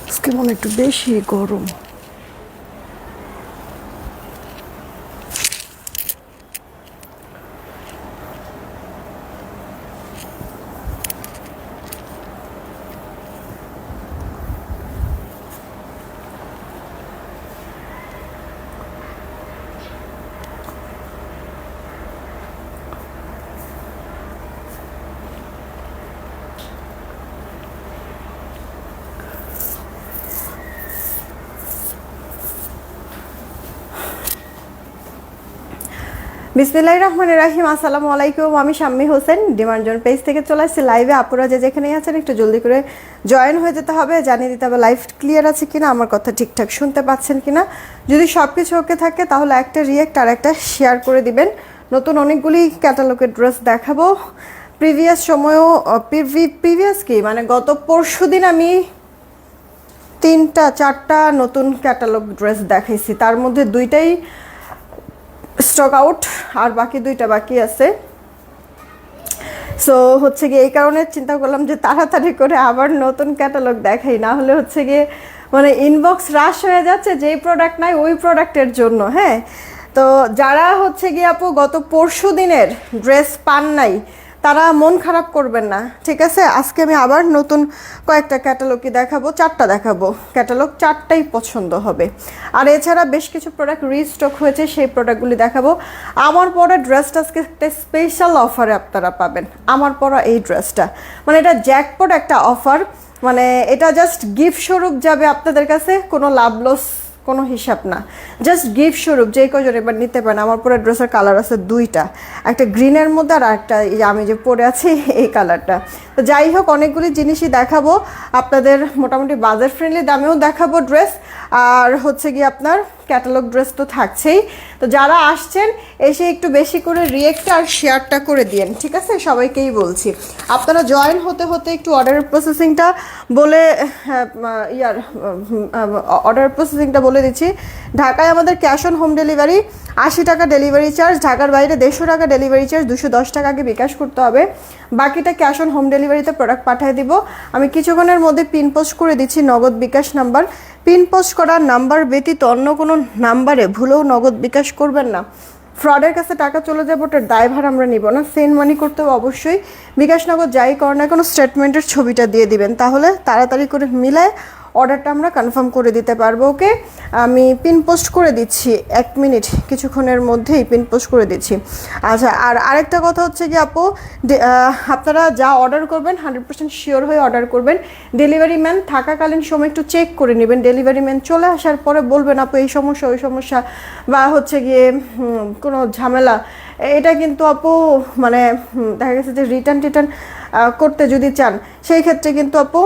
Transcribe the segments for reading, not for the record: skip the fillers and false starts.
আজকে মনে একটু বেশি গরম। বিসমিল্লাহির রহমানির রহিম। আসসালামু আলাইকুম। আমি Shammi Hossain, demand zone page থেকে চলে আসছি লাইভে। আপুরা যে যেখানেই আছেন একটু জলদি করে জয়েন হয়ে যেতে হবে, জানিয়ে দিতে হবে লাইভ ক্লিয়ার আছে কিনা, আমার কথা ঠিকঠাক শুনতে পাচ্ছেন কিনা। যদি সব কিছু ওকে থাকে তাহলে একটা রিয়েক্ট আর একটা শেয়ার করে দিবেন। নতুন অনেকগুলি ক্যাটালগের ড্রেস দেখাবো। প্রিভিয়াস সময়ও প্রিভিয়াস কি মানে গত পরশু দিন আমি 3-4টা নতুন ক্যাটালগ ড্রেস দেখাইছি, তার মধ্যে 2টাই স্টক আউট আর বাকি 2টা বাকি আছে। সো হচ্ছে গিয়ে এই কারণে চিন্তা করলাম যে তাড়াতাড়ি করে আবার নতুন ক্যাটালগ দেখাই, না হলে হচ্ছে গিয়ে মানে ইনবক্স রাশ হয়ে যাচ্ছে যেই প্রোডাক্ট নাই ওই প্রোডাক্টের জন্য। হ্যাঁ, তো যারা হচ্ছে গিয়ে আপু গত পরশু দিনের ড্রেস পান নাই তারা মন খারাপ করবেন না, ঠিক আছে? আজকে আমি আবার নতুন কয়েকটা ক্যাটালগই দেখাবো, 4টা দেখাবো। ক্যাটালগ 4টাই পছন্দ হবে। আর এছাড়া বেশ কিছু প্রোডাক্ট রিস্টক হয়েছে, সেই প্রোডাক্টগুলি দেখাবো। আমার পরা ড্রেসটা আজকে একটা স্পেশাল অফারে আপনারা পাবেন। আমার পরা এই ড্রেসটা মানে এটা জ্যাকপট একটা অফার, মানে এটা জাস্ট গিফট স্বরূপ যাবে আপনাদের কাছে, কোনো লাভ লস কোনো হিসাব না, জাস্ট গিফট স্বরূপ যে কজন এবার নিতে পারেন। আমার পরে ড্রেসের কালার আছে 2টা, একটা গ্রিনের মধ্যে আর একটা আমি যে পরে আছি এই কালারটা। তো যাই হোক, অনেকগুলি জিনিসই দেখাবো আপনাদের, মোটামুটি বাজেট ফ্রেন্ডলি দামেও দেখাবো ড্রেস, আর হচ্ছে কি আপনার ক্যাটালগ ড্রেস তো থাকছেই। তো যারা আসছেন এসে একটু বেশি করে রিয়েক্টটা আর শেয়ারটা করে দিয়েন, ঠিক আছে? সবাইকেই বলছি আপনারা জয়েন হতে হতে একটু অর্ডারের প্রসেসিংটা বলে অর্ডার প্রসেসিংটা বলে দিচ্ছি। ঢাকায় আমাদের ক্যাশ অন হোম ডেলিভারি, 80 টাকা ডেলিভারি চার্জ। ঢাকার বাইরে 150 টাকা ডেলিভারি চার্জ, 210 টাকা আগে বিকাশ করতে হবে, বাকিটা ক্যাশ অন হোম ডেলিভারিতে প্রোডাক্ট পাঠিয়ে দিব। আমি কিছুক্ষণের মধ্যে পিন পোস্ট করে দিচ্ছি নগদ বিকাশ নাম্বার। পিন পোস্ট করার নাম্বার ব্যতীত অন্য কোনো নাম্বারে ভুলেও নগদ বিকাশ করবেন না, ফ্রডের কাছে টাকা চলে যাবে, ওটার দায়ভার আমরা নিব না। সেন্ড মানি করতে হবে অবশ্যই, বিকাশ নগদ যাই করেন না কোনো স্টেটমেন্টের ছবিটা দিয়ে দিবেন, তাহলে তাড়াতাড়ি করে মিলায় অর্ডারটা আমরা কনফার্ম করে দিতে পারবো। ওকে, আমি পিন পোস্ট করে দিচ্ছি, 1 মিনিট, কিছুক্ষণের মধ্যেই পিন পোস্ট করে দিচ্ছি। আচ্ছা, আর আরেকটা কথা হচ্ছে যে আপু আপনারা যা অর্ডার করবেন 100% শিওর হয়ে অর্ডার করবেন। ডেলিভারি ম্যান থাকাকালীন সময় একটু চেক করে নেবেন। ডেলিভারি ম্যান চলে আসার পরে বলবেন আপু এই সমস্যা ওই সমস্যা, বা হচ্ছে গিয়ে কোনো ঝামেলা, এটা কিন্তু আপু মানে দেখা গেছে যে রিটার্ন করতে যদি চান সেই ক্ষেত্রে কিন্তু আপু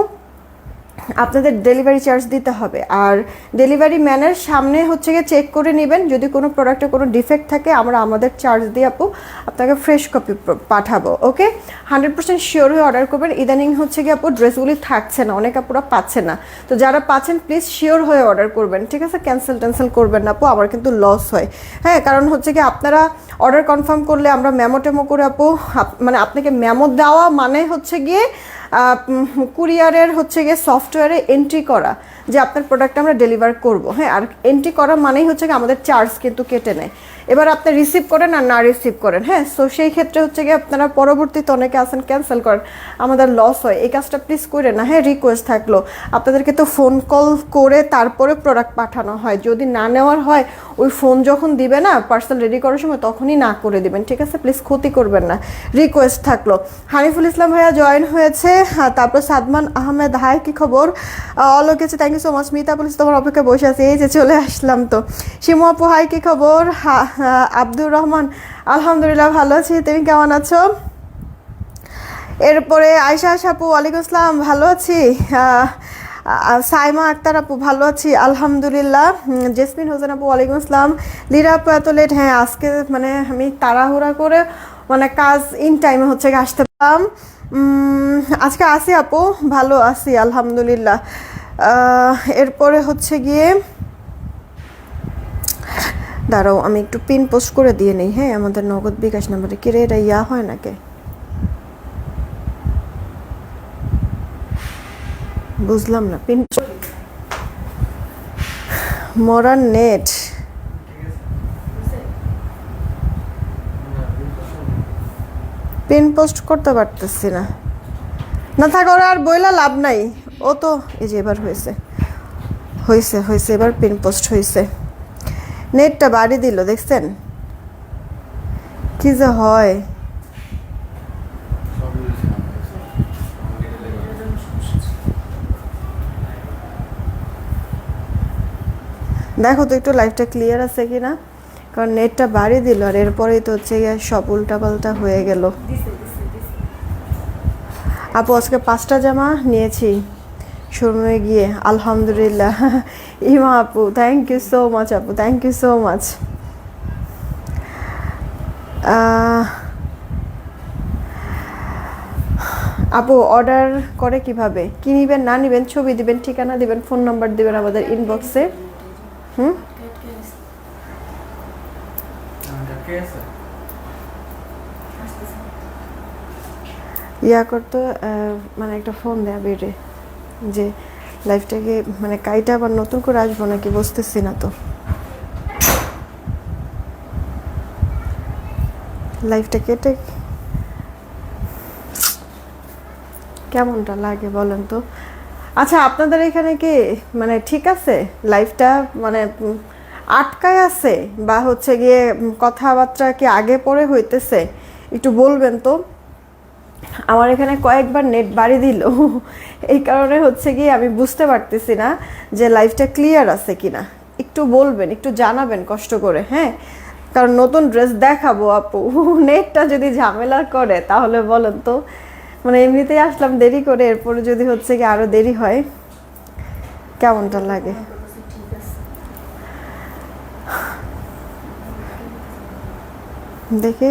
আপনাদের ডেলিভারি চার্জ দিতে হবে। আর ডেলিভারি ম্যানের সামনে হচ্ছে গিয়ে চেক করে নেবেন, যদি কোনো প্রোডাক্টে কোনো ডিফেক্ট থাকে আমরা আমাদের চার্জ দিয়ে আপু আপনাকে ফ্রেশ কপি পাঠাবো। ওকে, 100% শিওর হয়ে অর্ডার করবেন। ইদানিং হচ্ছে গিয়ে আপু ড্রেসগুলি থাকছে না, অনেক আপুরা পাচ্ছে না, তো যারা পাচ্ছেন প্লিজ শিওর হয়ে অর্ডার করবেন, ঠিক আছে? ক্যান্সেল করবেন না আপু, আমার কিন্তু লস হয়। হ্যাঁ, কারণ হচ্ছে কি আপনারা অর্ডার কনফার্ম করলে আমরা মেমো টেমো করে আপু মানে আপনাকে মেমো দেওয়া মানে হচ্ছে গিয়ে কুরিয়ারের হচ্ছে গিয়ে সফটওয়্যারে এন্ট্রি করা যে আপনার প্রোডাক্ট আমরা ডেলিভার করব। হ্যাঁ, আর এন্ট্রি করা মানেই হচ্ছে কি আমাদের চার্জ কিন্তু কেটে নেয়। এবার আপনি রিসিভ করেন আর না রিসিভ করেন, হ্যাঁ, সো সেই ক্ষেত্রে হচ্ছে গিয়ে আপনারা পরবর্তীতে অনেকে আসেন ক্যান্সেল করেন, আমাদের লস হয়। এই কাজটা প্লিজ করে না। হ্যাঁ, রিকোয়েস্ট থাকলো, আপনাদেরকে তো ফোন কল করে তারপরে প্রোডাক্ট পাঠানো হয়, যদি না নেওয়ার হয় ওই ফোন যখন দিবে না পার্সেল রেডি করার সময় তখনই না করে দিবেন, ঠিক আছে? প্লিজ ক্ষতি করবেন না, রিকোয়েস্ট থাকলো। হানিফুল ইসলাম ভাইয়া জয়েন হয়েছে, তারপর সাদমান আহমেদ, হাই কি খবর, অলোক আছে, thank you so much. Mita police তোমার অপেক্ষা বসে আছে, এই যে চলে আসলাম। তো শিমু আপু হাই কি খবর, আব্দুর রহমান আলহামদুলিল্লাহ ভালো আছি, তুমি কেমন আছো? এরপরে আয়শা আপু ওয়ালাইকুম আসসালাম, ভালো আছি। সাইমা আক্তার আপু ভালো আছি আলহামদুলিল্লাহ। জেসমিন হোসেন আপু ওয়ালাইকুম আসসালাম। লিরা আপু এত লেট, হ্যাঁ আজকে মানে আমি তাড়াহুড়া করে মানে কাজ ইন টাইমে হচ্ছে আসতে পারলাম। আজকে আসি আপু, ভালো আছি আলহামদুলিল্লাহ। এরপরে হচ্ছে গিয়ে দাঁড়াও আমি একটু পিন পোস্ট করে দিয়ে নেই। হ্যাঁ, আমাদের নগদ বিকাশ নাম্বারে কে রে, এটা ইয়া হয় নাকি বুঝলাম না। পিন মোরার নেট পিন পোস্ট করতে পারতেছি না। না থাক, ওরা আর বইলা লাভ নাই। ও তো এই যে এবার হয়েছে হয়েছে হয়েছে এবার পিন পোস্ট হয়েছে। নেটটা বাড়ি দিল, দেখছেন কি যে হয়। দেখো তো একটু লাইভটা ক্লিয়ার আছে কি না, কারণ নেটটা বাড়ি দিল আর এরপরেই তো হচ্ছে গিয়ে সব উল্টাপাল্টা হয়ে গেল। আপু আজকে 5টা জামা নিয়েছি শোরুমে গিয়ে, আলহামদুলিল্লাহ। ইমা আপু থ্যাংক ইউ সো মাচ, আপু থ্যাংক ইউ সো মাচ। আপু অর্ডার করে কিভাবে, কি নিবেন না নিবেন, ছবি দিবেন, ঠিকানা দিবেন, ফোন নাম্বার দিবেন আমাদের ইনবক্সে। ইয়া করতো মানে একটা ফোন দেয়া বেড়ে যে লাইফটাকে মানে কাইটা আবার নতুন করে আসবো নাকি বুঝতেছি না তো। লাইফটা কেটে কেমনটা লাগে বলেন তো। আচ্ছা আপনাদের এখানে কি মানে ঠিক আছে লাইফটা, মানে আটকায় আছে বা হচ্ছে গিয়ে কথাবার্তা কি আগে পরে হইতেছে, একটু বলবেন তো। আমার এখানে কয়েকবার নেট বাড়ি দিল, এই কারণে হচ্ছে গিয়ে আমি বুঝতে পারতেছি না যে লাইফটা ক্লিয়ার আছে কিনা। একটু বলবেন, একটু জানাবেন কষ্ট করে, হ্যাঁ, কারণ নতুন ড্রেস দেখাবো আপু। নেটটা যদি ঝামেলা করে তাহলে বলেন তো, মানে এমনিতেই আসলাম দেরি করে, এরপরে যদি হচ্ছে কি আরো দেরি হয় কেমনটা লাগে। দেখি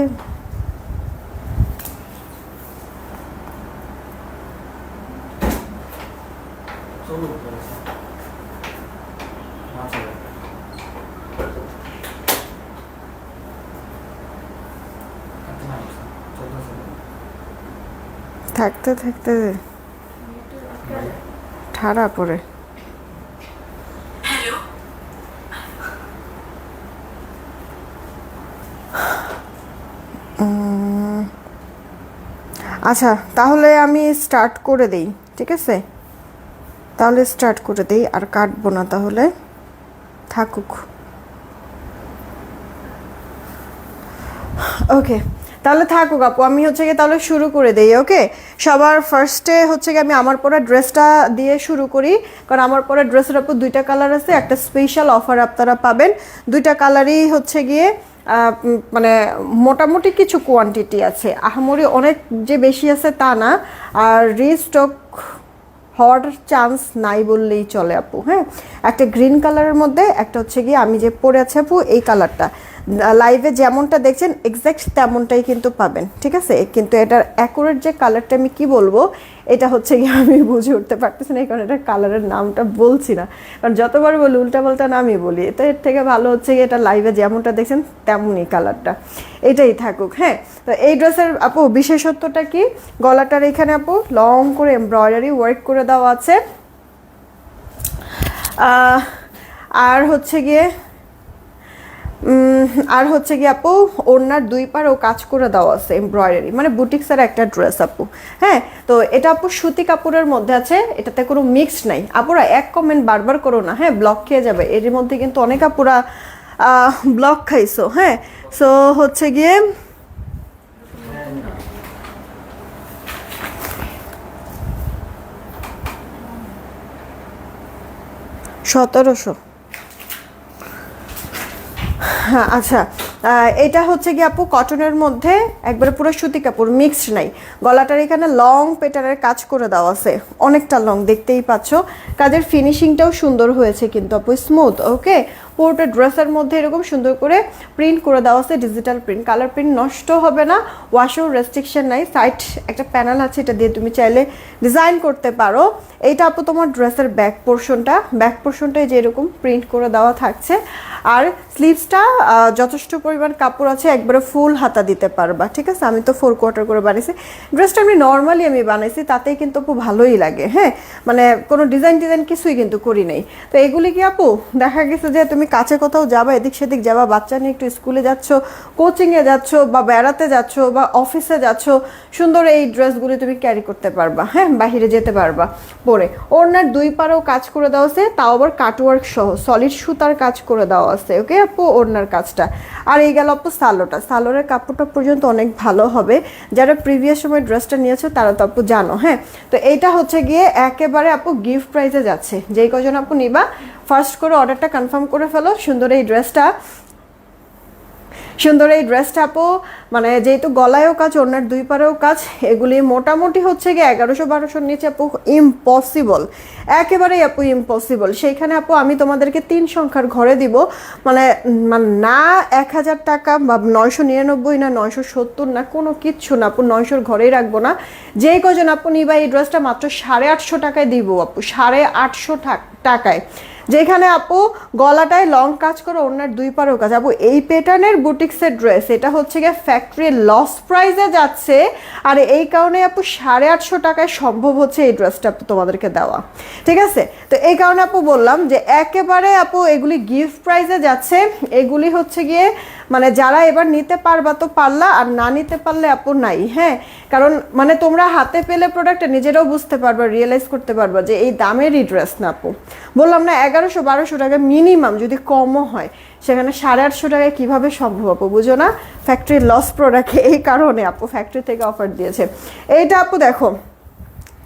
থাকতে থাকতে ঠাড়া পড়ে। আচ্ছা তাহলে আমি স্টার্ট করে দেই, ঠিক আছে, তাহলে স্টার্ট করে দেই আর কাটবো না, তাহলে থাকুক। ওকে তাহলে থাকুক আপু, আমি হচ্ছে গিয়ে তাহলে শুরু করে দেই। ওকে সবার ফার্স্টে হচ্ছে গিয়ে আমি আমার পরা ড্রেসটা দিয়ে শুরু করি, কারণ আমার পরা ড্রেসের আপু 2টা কালার আছে, একটা স্পেশাল অফার আপনারা পাবেন। 2টা কালারই হচ্ছে গিয়ে মানে মোটামুটি কিছু কোয়ান্টিটি আছে, আহামরি অনেক যে বেশি আছে তা না, আর রিস্টক হওয়ার চান্স নাই বললেই চলে আপু। হ্যাঁ একটা গ্রিন কালারের মধ্যে, একটা হচ্ছে গিয়ে আমি যে পরে আছে আপু এই কালারটা, লাইভে যেমনটা দেখছেন এক্স্যাক্ট তেমনটাই কিন্তু পাবেন, ঠিক আছে, কিন্তু এটার অ্যাকুরেট যে কালারটা আমি কি বলবো এটা হচ্ছে গিয়ে আমি বুঝে উঠতে পারতেছি না, এই কারণে এটা কালারের নামটা বলছি না, কারণ যতবার বলি উল্টাপাল্টা নামই বলি, তো এর থেকে ভালো হচ্ছে গিয়ে এটা লাইভে যেমনটা দেখছেন তেমনই কালারটা, এটাই থাকুক। হ্যাঁ তো এই ড্রেসের আপু বিশেষত্বটা কি, গলাটার এখানে আপু লং করে এমব্রয়ডারি ওয়ার্ক করে দেওয়া আছে, আর হচ্ছে গিয়ে আপু ওড়নার 2 পারেও কাজ করে দেওয়া আছে এমব্রয়ডারি, মানে বুটিক্সের একটা ড্রেস আপু। হ্যাঁ তো এটা আপু সুতি কাপড়ের মধ্যে আছে, এটাতে কোনো মিক্সড নাই। আপুরা এক কমেন্ট বারবার করো না, হ্যাঁ ব্লক খেয়ে যাবে, এর মধ্যে কিন্তু অনেক আপুরা ব্লক খাইছো। হ্যাঁ সো হচ্ছে গিয়ে $1700। হ্যাঁ আচ্ছা এটা হচ্ছে গিয়ে আপু কটনের মধ্যে একবারে পুরো সুতি কাপড়, মিক্সড নাই। গলাটার এখানে লং প্যাটার্নের কাজ করে দেওয়া আছে, অনেকটা লং দেখতেই পাচ্ছ, কাজের ফিনিশিংটাও সুন্দর হয়েছে কিন্তু আপু, স্মুথ। ওকে পুরোটা ড্রেসের মধ্যে এরকম সুন্দর করে প্রিন্ট করে দেওয়া আছে, ডিজিটাল প্রিন্ট, কালার প্রিন্ট নষ্ট হবে না, ওয়াশেও রেস্ট্রিকশন নাই। সাইড একটা প্যানেল আছে, এটা দিয়ে তুমি চাইলে ডিজাইন করতে পারো। এইটা আপু তোমার ড্রেসের ব্যাক পোর্শনটায় যে এরকম প্রিন্ট করে দেওয়া থাকছে। আর স্লিভসটা যথেষ্ট পরিমাণ কাপড় আছে, একবারে ফুল হাতা দিতে পারবা, ঠিক আছে। আমি তো 4 কোয়ার্টার করে বানিয়েছি ড্রেসটা, আমি নর্মালি বানাইছি, তাতেই কিন্তু আপু ভালোই লাগে। হ্যাঁ, মানে কোনো ডিজাইন কিছুই কিন্তু করি নেই। তো এগুলি কি আপু দেখা গেছে যে তুমি কাছে কোথাও যাবা, এদিক সেদিক যাবা, বাচ্চা নিয়ে একটু স্কুলে যাচ্ছ, কোচিংয়ে যাচ্ছ, বা বেড়াতে যাচ্ছ, বা অফিসে যাচ্ছ, সুন্দর এই ড্রেসগুলি তুমি ক্যারি করতে পারবা। হ্যাঁ, বাহিরে যেতে পারবা পরে। ওড়নার 2 পারেও কাজ করে দেওয়া আছে, তাও আবার কাটওয়ার্ক সহ সলিড সুতার কাজ করে দেওয়া আছে। ওকে আপু, ওড়নার কাজটা। আর এই গেল আপু সালোয়ারের কাপড়টা পর্যন্ত অনেক ভালো হবে। যারা প্রিভিয়াস সময় ড্রেসটা নিয়েছো তারা তো আপু জানো। হ্যাঁ, তো এইটা হচ্ছে গিয়ে একেবারে আপু গিফট প্রাইসে যাচ্ছে। যেই কজন আপু নিবা ফার্স্ট করে অর্ডারটা কনফার্ম করে ফেলো। সুন্দর এই ড্রেসটা আপু, মানে যেহেতু গলায়ও কাজ, ওড়নার 2 পারেও কাজ, এগুলি মোটামুটি হচ্ছে গিয়ে 1100-1200 নিচে আপু ইম্পসিবল, একেবারেই আপু ইম্পসিবল। সেইখানে আপু আমি তোমাদেরকে 3 সংখ্যার ঘরে দিব, মানে না 1000 টাকা বা 999 না 970 না, কোনো কিচ্ছু না আপু, 900-র ঘরেই রাখবো না। যেই কজন আপু নিবা এই ড্রেসটা মাত্র 850 টাকায় দিব আপু, 850 টাকায়। যেখানে আপু গলাটায় লং কাজ করে, ওড়নার 2 পারেও কাজ। আপু এই প্যাটার্নের বুটিক্সের ড্রেস, এটা হচ্ছে গিয়ে ফ্যাক্টরি লস প্রাইসে যাচ্ছে। আর এই কারণে আপু 850 টাকায় সম্ভব হচ্ছে এই ড্রেসটা তোমাদেরকে দেওয়া, ঠিক আছে। তো এই কারণে আপু বললাম যে একেবারে আপু এগুলি গিফট প্রাইসে যাচ্ছে। এগুলি হচ্ছে গিয়ে মানে যারা এবার নিতে পারবা তো পারলা, আর না নিতে পারলে আপু নাই। হ্যাঁ, কারণ মানে তোমরা হাতে পেলে প্রোডাক্টটা নিজেরাও বুঝতে পারবা, রিয়েলাইজ করতে পারবা যে এই দামেরই ড্রেস না আপু। বললাম না 1100-1200 টাকা মিনিমাম, যদি কমও হয়, সেখানে 850 টাকায় কীভাবে সম্ভব আপু, বুঝো না? ফ্যাক্টরি লস প্রোডাক্ট, এই কারণে আপু ফ্যাক্টরি থেকে অফার দিয়েছে। এইটা আপু দেখো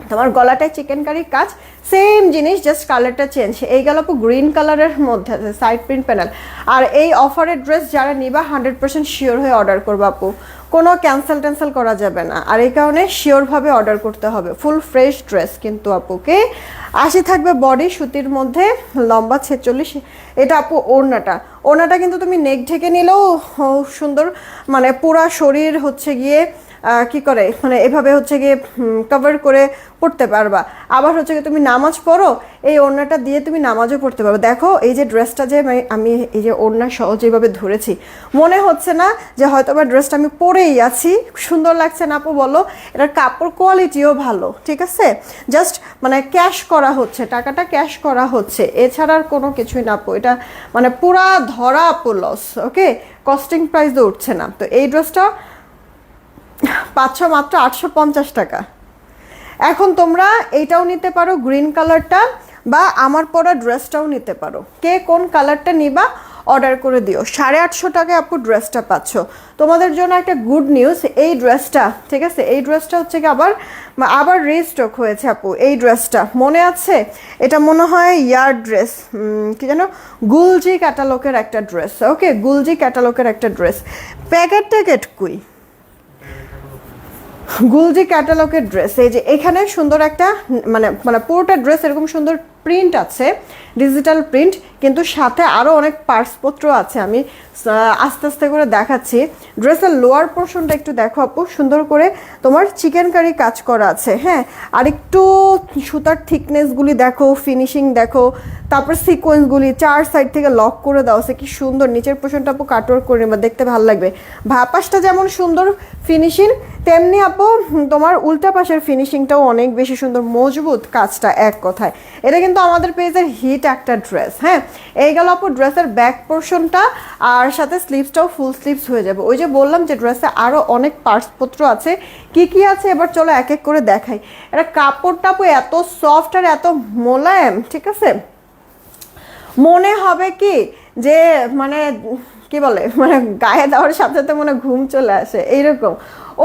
তোমার গলাটায় চিকেন কারির কাজ, সেম জিনিস, জাস্ট কালারটা চেঞ্জ। এই গেল আপু গ্রিন কালারের মধ্যে আছে, সাইড প্রিন্ট প্যানেল। আর এই অফারের ড্রেস যারা নিবা 100% শিওর হয়ে অর্ডার করবা আপু, কোনো ক্যান্সেল করা যাবে না। আর এই কারণে শিওরভাবে অর্ডার করতে হবে। ফুল ফ্রেশ ড্রেস কিন্তু আপুকে 80 থাকবে বডি সুতির মধ্যে, লম্বা 46। এটা আপু ওড়নাটা কিন্তু তুমি নেক ঢেকে নিলেও সুন্দর, মানে পুরা শরীর হচ্ছে গিয়ে কি করে, মানে এভাবে হচ্ছে গিয়ে কভার করে পড়তে পারবা। আবার হচ্ছে গিয়ে তুমি নামাজ পড়ো, এই ওড়নাটা দিয়ে তুমি নামাজও পড়তে পারবে। দেখো এই যে ড্রেসটা যে আমি এই যে ওড়না সহজেভাবে ধরেছি, মনে হচ্ছে না যে হয়তো বা ড্রেসটা আমি পরেই আছি? সুন্দর লাগছে না আপু বলো? এটার কাপড় কোয়ালিটিও ভালো, ঠিক আছে। জাস্ট মানে ক্যাশ করা হচ্ছে, টাকাটা ক্যাশ করা হচ্ছে, এছাড়া আর কোনো কিছুই না আপু। এটা মানে পুরা ধরা আপু লস। ওকে, কস্টিং প্রাইসও উঠছে না। তো এই ড্রেসটা পাচ্ছ মাত্র 850 টাকা। এখন তোমরা এইটাও নিতে পারো, গ্রিন কালারটা, বা আমার পরা ড্রেসটাও নিতে পারো। কে কোন কালারটা নিবা অর্ডার করে দিও। 850 টাকায় আপু ড্রেসটা পাচ্ছ। তোমাদের জন্য একটা গুড নিউজ, এই ড্রেসটা, ঠিক আছে, এই ড্রেসটা হচ্ছে কি আবার রিস্টক হয়েছে আপু। এই ড্রেসটা মনে আছে? এটা মনে হয় ইয়ার ড্রেস, কি যেন, গুলজি ক্যাটালগের একটা ড্রেস। ওকে, গুলজি ক্যাটালগের একটা ড্রেস। প্যাকেট কুই গুলজি ক্যাটালগের ড্রেস। এই যে এখানে সুন্দর একটা মানে পুরোটা ড্রেস এরকম সুন্দর প্রিন্ট আছে, ডিজিটাল প্রিন্ট, কিন্তু সাথে আরও অনেক পার্টসপত্র আছে। আমি আস্তে আস্তে করে দেখাচ্ছি। ড্রেসের লোয়ার পোর্শনটা একটু দেখো আপু, সুন্দর করে তোমার চিকেন কারি কাজ করা আছে। হ্যাঁ, আর একটু সুতার থিকনেসগুলি দেখো, ফিনিশিং দেখো, তারপর সিকোয়েন্সগুলি 4 সাইড থেকে লক করে দেওয়া আছে, কি সুন্দর। নিচের পোর্শনটা আপু কাটওয়ার্ক করে নেবা, দেখতে ভালো লাগবে। ভাপাসটা যেমন সুন্দর ফিনিশিং, তেমনি আপু তোমার উল্টা পাশের ফিনিশিংটাও অনেক বেশি সুন্দর, মজবুত কাজটা, এক কথায়। এটা কিন্তু আমাদের পেজের হিট একটা ড্রেস। হ্যাঁ, এই গেল আপু ড্রেসের ব্যাক পোর্শনটা, আর সাথে স্লিভসটাও ফুল স্লিভস হয়ে যাবে। ওই যে বললাম যে ড্রেসে আরও অনেক পার্টসপত্র আছে। কি আছে এবার চলো এক এক করে দেখাই। এটা কাপড়টা আপু এত সফট আর এত মোলায়েম, ঠিক আছে, মনে হবে কি যে মানে কি বলে, মানে গায়ে দেওয়ার সাথে সাথে মনে ঘুম চলে আসে এইরকম।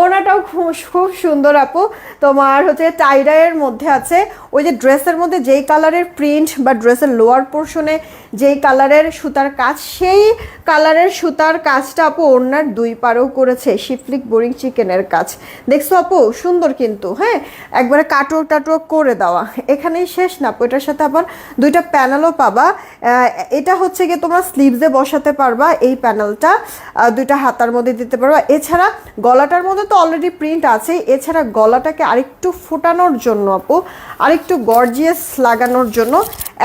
ওনাটাও খুব খুব সুন্দর আপু, তোমার হচ্ছে টাইডাইয়ের মধ্যে আছে। ওই যে ড্রেসের মধ্যে যেই কালারের প্রিন্ট বা ড্রেসের লোয়ার পোর্শনে যেই কালারের সুতার কাজ, সেই কালারের সুতার কাজটা আপু ওনার দুই পারেও করেছে শিফলিক বোরিং চিকেনের কাজ। দেখছো আপু সুন্দর কিন্তু, হ্যাঁ একবারে কাটওয়ার্ক টাটওয়ার্ক করে দেওয়া। এখানেই শেষ না আপু, এটার সাথে আবার দুইটা প্যানেলও পাবা। এটা হচ্ছে গিয়ে তোমরা স্লিভসে বসাতে পারবা এই প্যানেলটা, দুইটা হাতার মধ্যে দিতে পারবা। এছাড়া গলাটার মধ্যে তো অলরেডি প্রিন্ট আছে, এছাড়া গলাটাকে আরেকটু ফোটানোর জন্য আপু, আরেকটু গর্জিয়াস লাগানোর জন্য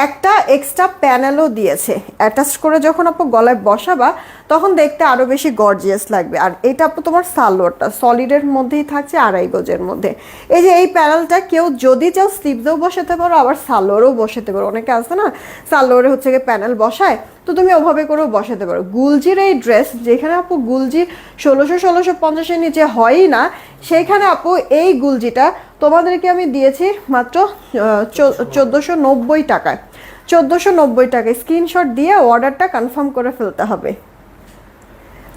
একটা এক্সট্রা প্যানেলও দিয়েছে। অ্যাটাচ করে যখন আপু গলায় বসাবা তখন দেখতে আরও বেশি গর্জিয়াস লাগবে। আর এটা আপু তোমার সালোয়ারটা সলিডের মধ্যেই থাকছে, 2.5 গজের মধ্যে। এই যে এই প্যানেলটা কেউ যদি চাও স্লিভসেও বসাতে পারো, আবার সালোয়ারও বসাতে পারো। অনেকে আছে না সালোয়ারে হচ্ছে গিয়ে প্যানেল বসায়, তো তুমি ওভাবে করেও বসাতে পারো। গুলজির এই ড্রেস যেখানে আপু গুলজি 1650-1650-এর নিচে হয়ই না, সেইখানে আপু এই গুলজিটা তোমাদেরকে আমি দিয়েছি মাত্র 1490 টাকায়। 1490 টাকায় স্ক্রিনশট দিয়ে অর্ডারটা কনফার্ম করে ফেলতে হবে।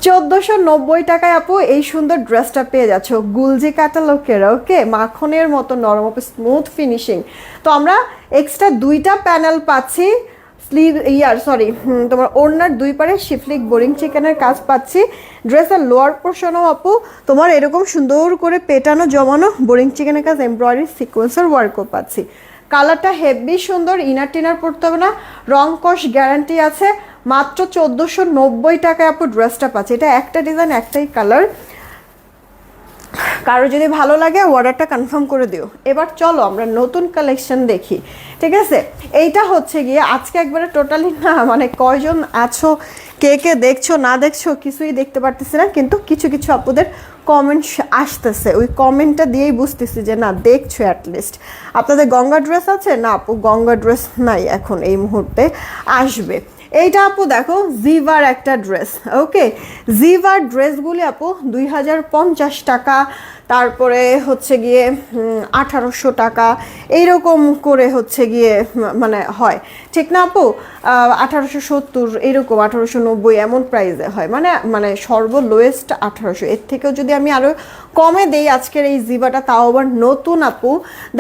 1490 টাকায় আপু এই সুন্দর ড্রেসটা পেয়ে যাচ্ছ গুলজি ক্যাটালগের। ওকে, মাখনের মতো নরম আপু, স্মুথ ফিনিশিং। তো আমরা এক্সট্রা দুইটা প্যানেল পাচ্ছি, স্লিভ তোমার ওড়নার দুই পারে শিফলিক বোরিং চিকেনের কাজ পাচ্ছি। ড্রেসের লোয়ার পোর্শনও আপু তোমার এরকম সুন্দর করে পেটানো জমানো বোরিং চিকেনের কাজ, এমব্রয়ডারি সিকোয়েন্সের ওয়ার্কও পাচ্ছি। কালারটা হেভি সুন্দর, ইনার টিনার পড়তে হবে না, রং কস গ্যারান্টি আছে। মাত্র 1490 টাকায় আপু ড্রেসটা পাচ্ছি। এটা একটা ডিজাইন, একটাই কালার। কারো যদি ভালো লাগে অর্ডারটা কনফার্ম করে দিও। এবার চলো আমরা নতুন কালেকশন দেখি, ঠিক আছে? এইটা হচ্ছে গিয়ে আজকে একবারে টোটালি না, মানে কয়জন আছো, কে কে দেখছো না দেখছো কিছুই দেখতে পারতেছি না, কিন্তু কিছু কিছু আপুদের কমেন্ট আসতেছে, ওই কমেন্টটা দিয়েই বুঝতেছি যে না দেখছো অ্যাটলিস্ট। আপনাদের গঙ্গা ড্রেস আছে না আপু? গঙ্গা ড্রেস নাই এখন এই মুহূর্তে, আসবে। এইটা আপু দেখো জিভার একটা ড্রেস। ওকে, জিভার ড্রেসগুলি আপু 2050 টাকা, তারপরে হচ্ছে গিয়ে 1800 টাকা এইরকম করে হচ্ছে গিয়ে মানে হয়, ঠিক না আপু? 1870 এইরকম, 1890 এমন প্রাইসে হয়, মানে মানে সর্বলোয়েস্ট 1800। এর থেকেও যদি আমি আরও কমে দেই আজকের এই জিভাটা, তাও আবার নতুন আপু।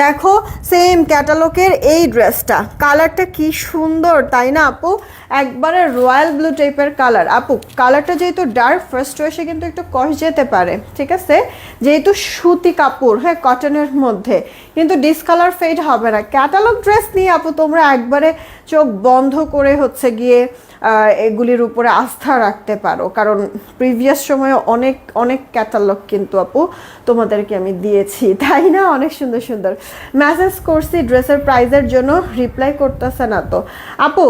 দেখো সেম ক্যাটালগের এই ড্রেসটা, কালারটা কি সুন্দর তাই না আপু? একবারে রয়্যাল ব্লু টাইপের কালার আপু। কালারটা যেহেতু ডার্ক, ফার্স্ট চয়েসে কিন্তু একটু কষ যেতে পারে, ঠিক আছে? যেহেতু সুতি কাপড়, হ্যাঁ কটনের মধ্যে, কিন্তু ডিসকালার ফেড হবে না। ক্যাটালগ ড্রেস নিয়ে আপু তোমরা একবারে চোখ বন্ধ করে হচ্ছে গিয়ে এগুলির উপরে আস্থা রাখতে পারো, কারণ প্রিভিয়াস সময়ে অনেক অনেক ক্যাটালগ কিন্তু আপু তোমাদেরকে আমি দিয়েছি, তাই না? অনেক সুন্দর সুন্দর মেসেজ করছি ড্রেসের প্রাইজের জন্য, রিপ্লাই করতেছে না তো আপু।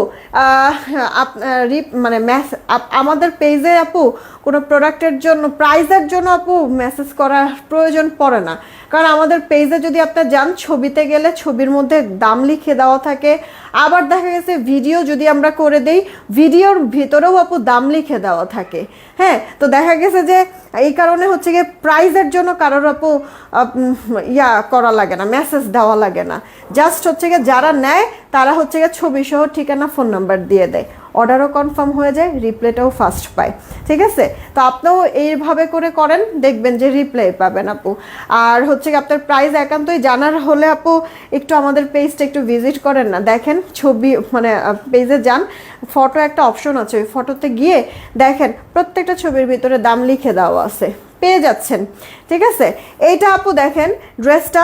মানে আমাদের পেজে আপু কোনো প্রোডাক্টের জন্য প্রাইজের জন্য আপু মেসেজ করার প্রয়োজন পড়ে না, কারণ আমাদের পেজে যদি আপনার যান, ছবিতে গেলে ছবির মধ্যে দাম লিখে দেওয়া থাকে। আবার দেখা গেছে ভিডিও যদি আমরা করে দেই, ভিডিওর ভিতরেও আপু দাম লিখে দেওয়া থাকে। হ্যাঁ, তো দেখা গেছে যে এই কারণে হচ্ছে গিয়ে প্রাইজের জন্য কারোর আপু করা লাগে না, মেসেজ দেওয়া লাগে না। জাস্ট হচ্ছে গিয়ে যারা নেয় তারা হচ্ছে গিয়ে ছবি সহ ঠিকানা ফোন নাম্বার দিয়ে দেয়, অর্ডারও কনফার্ম হয়ে যায়, রিপ্লাইটাও ফাস্ট পায়, ঠিক আছে? তো আপনিও এইভাবে করে করেন, দেখবেন যে রিপ্লাই পাবেন আপু। আর হচ্ছে কি আপনার প্রাইস একান্তই জানার হলে আপু একটু আমাদের পেজটা একটু ভিজিট করেন না, দেখেন ছবি, মানে পেজে যান, ফটো একটা অপশন আছে, ওই ফটোতে গিয়ে দেখেন প্রত্যেকটা ছবির ভিতরে দাম লিখে দেওয়া আছে, পেয়ে যাচ্ছেন, ঠিক আছে? এইটা আপু দেখেন ড্রেসটা,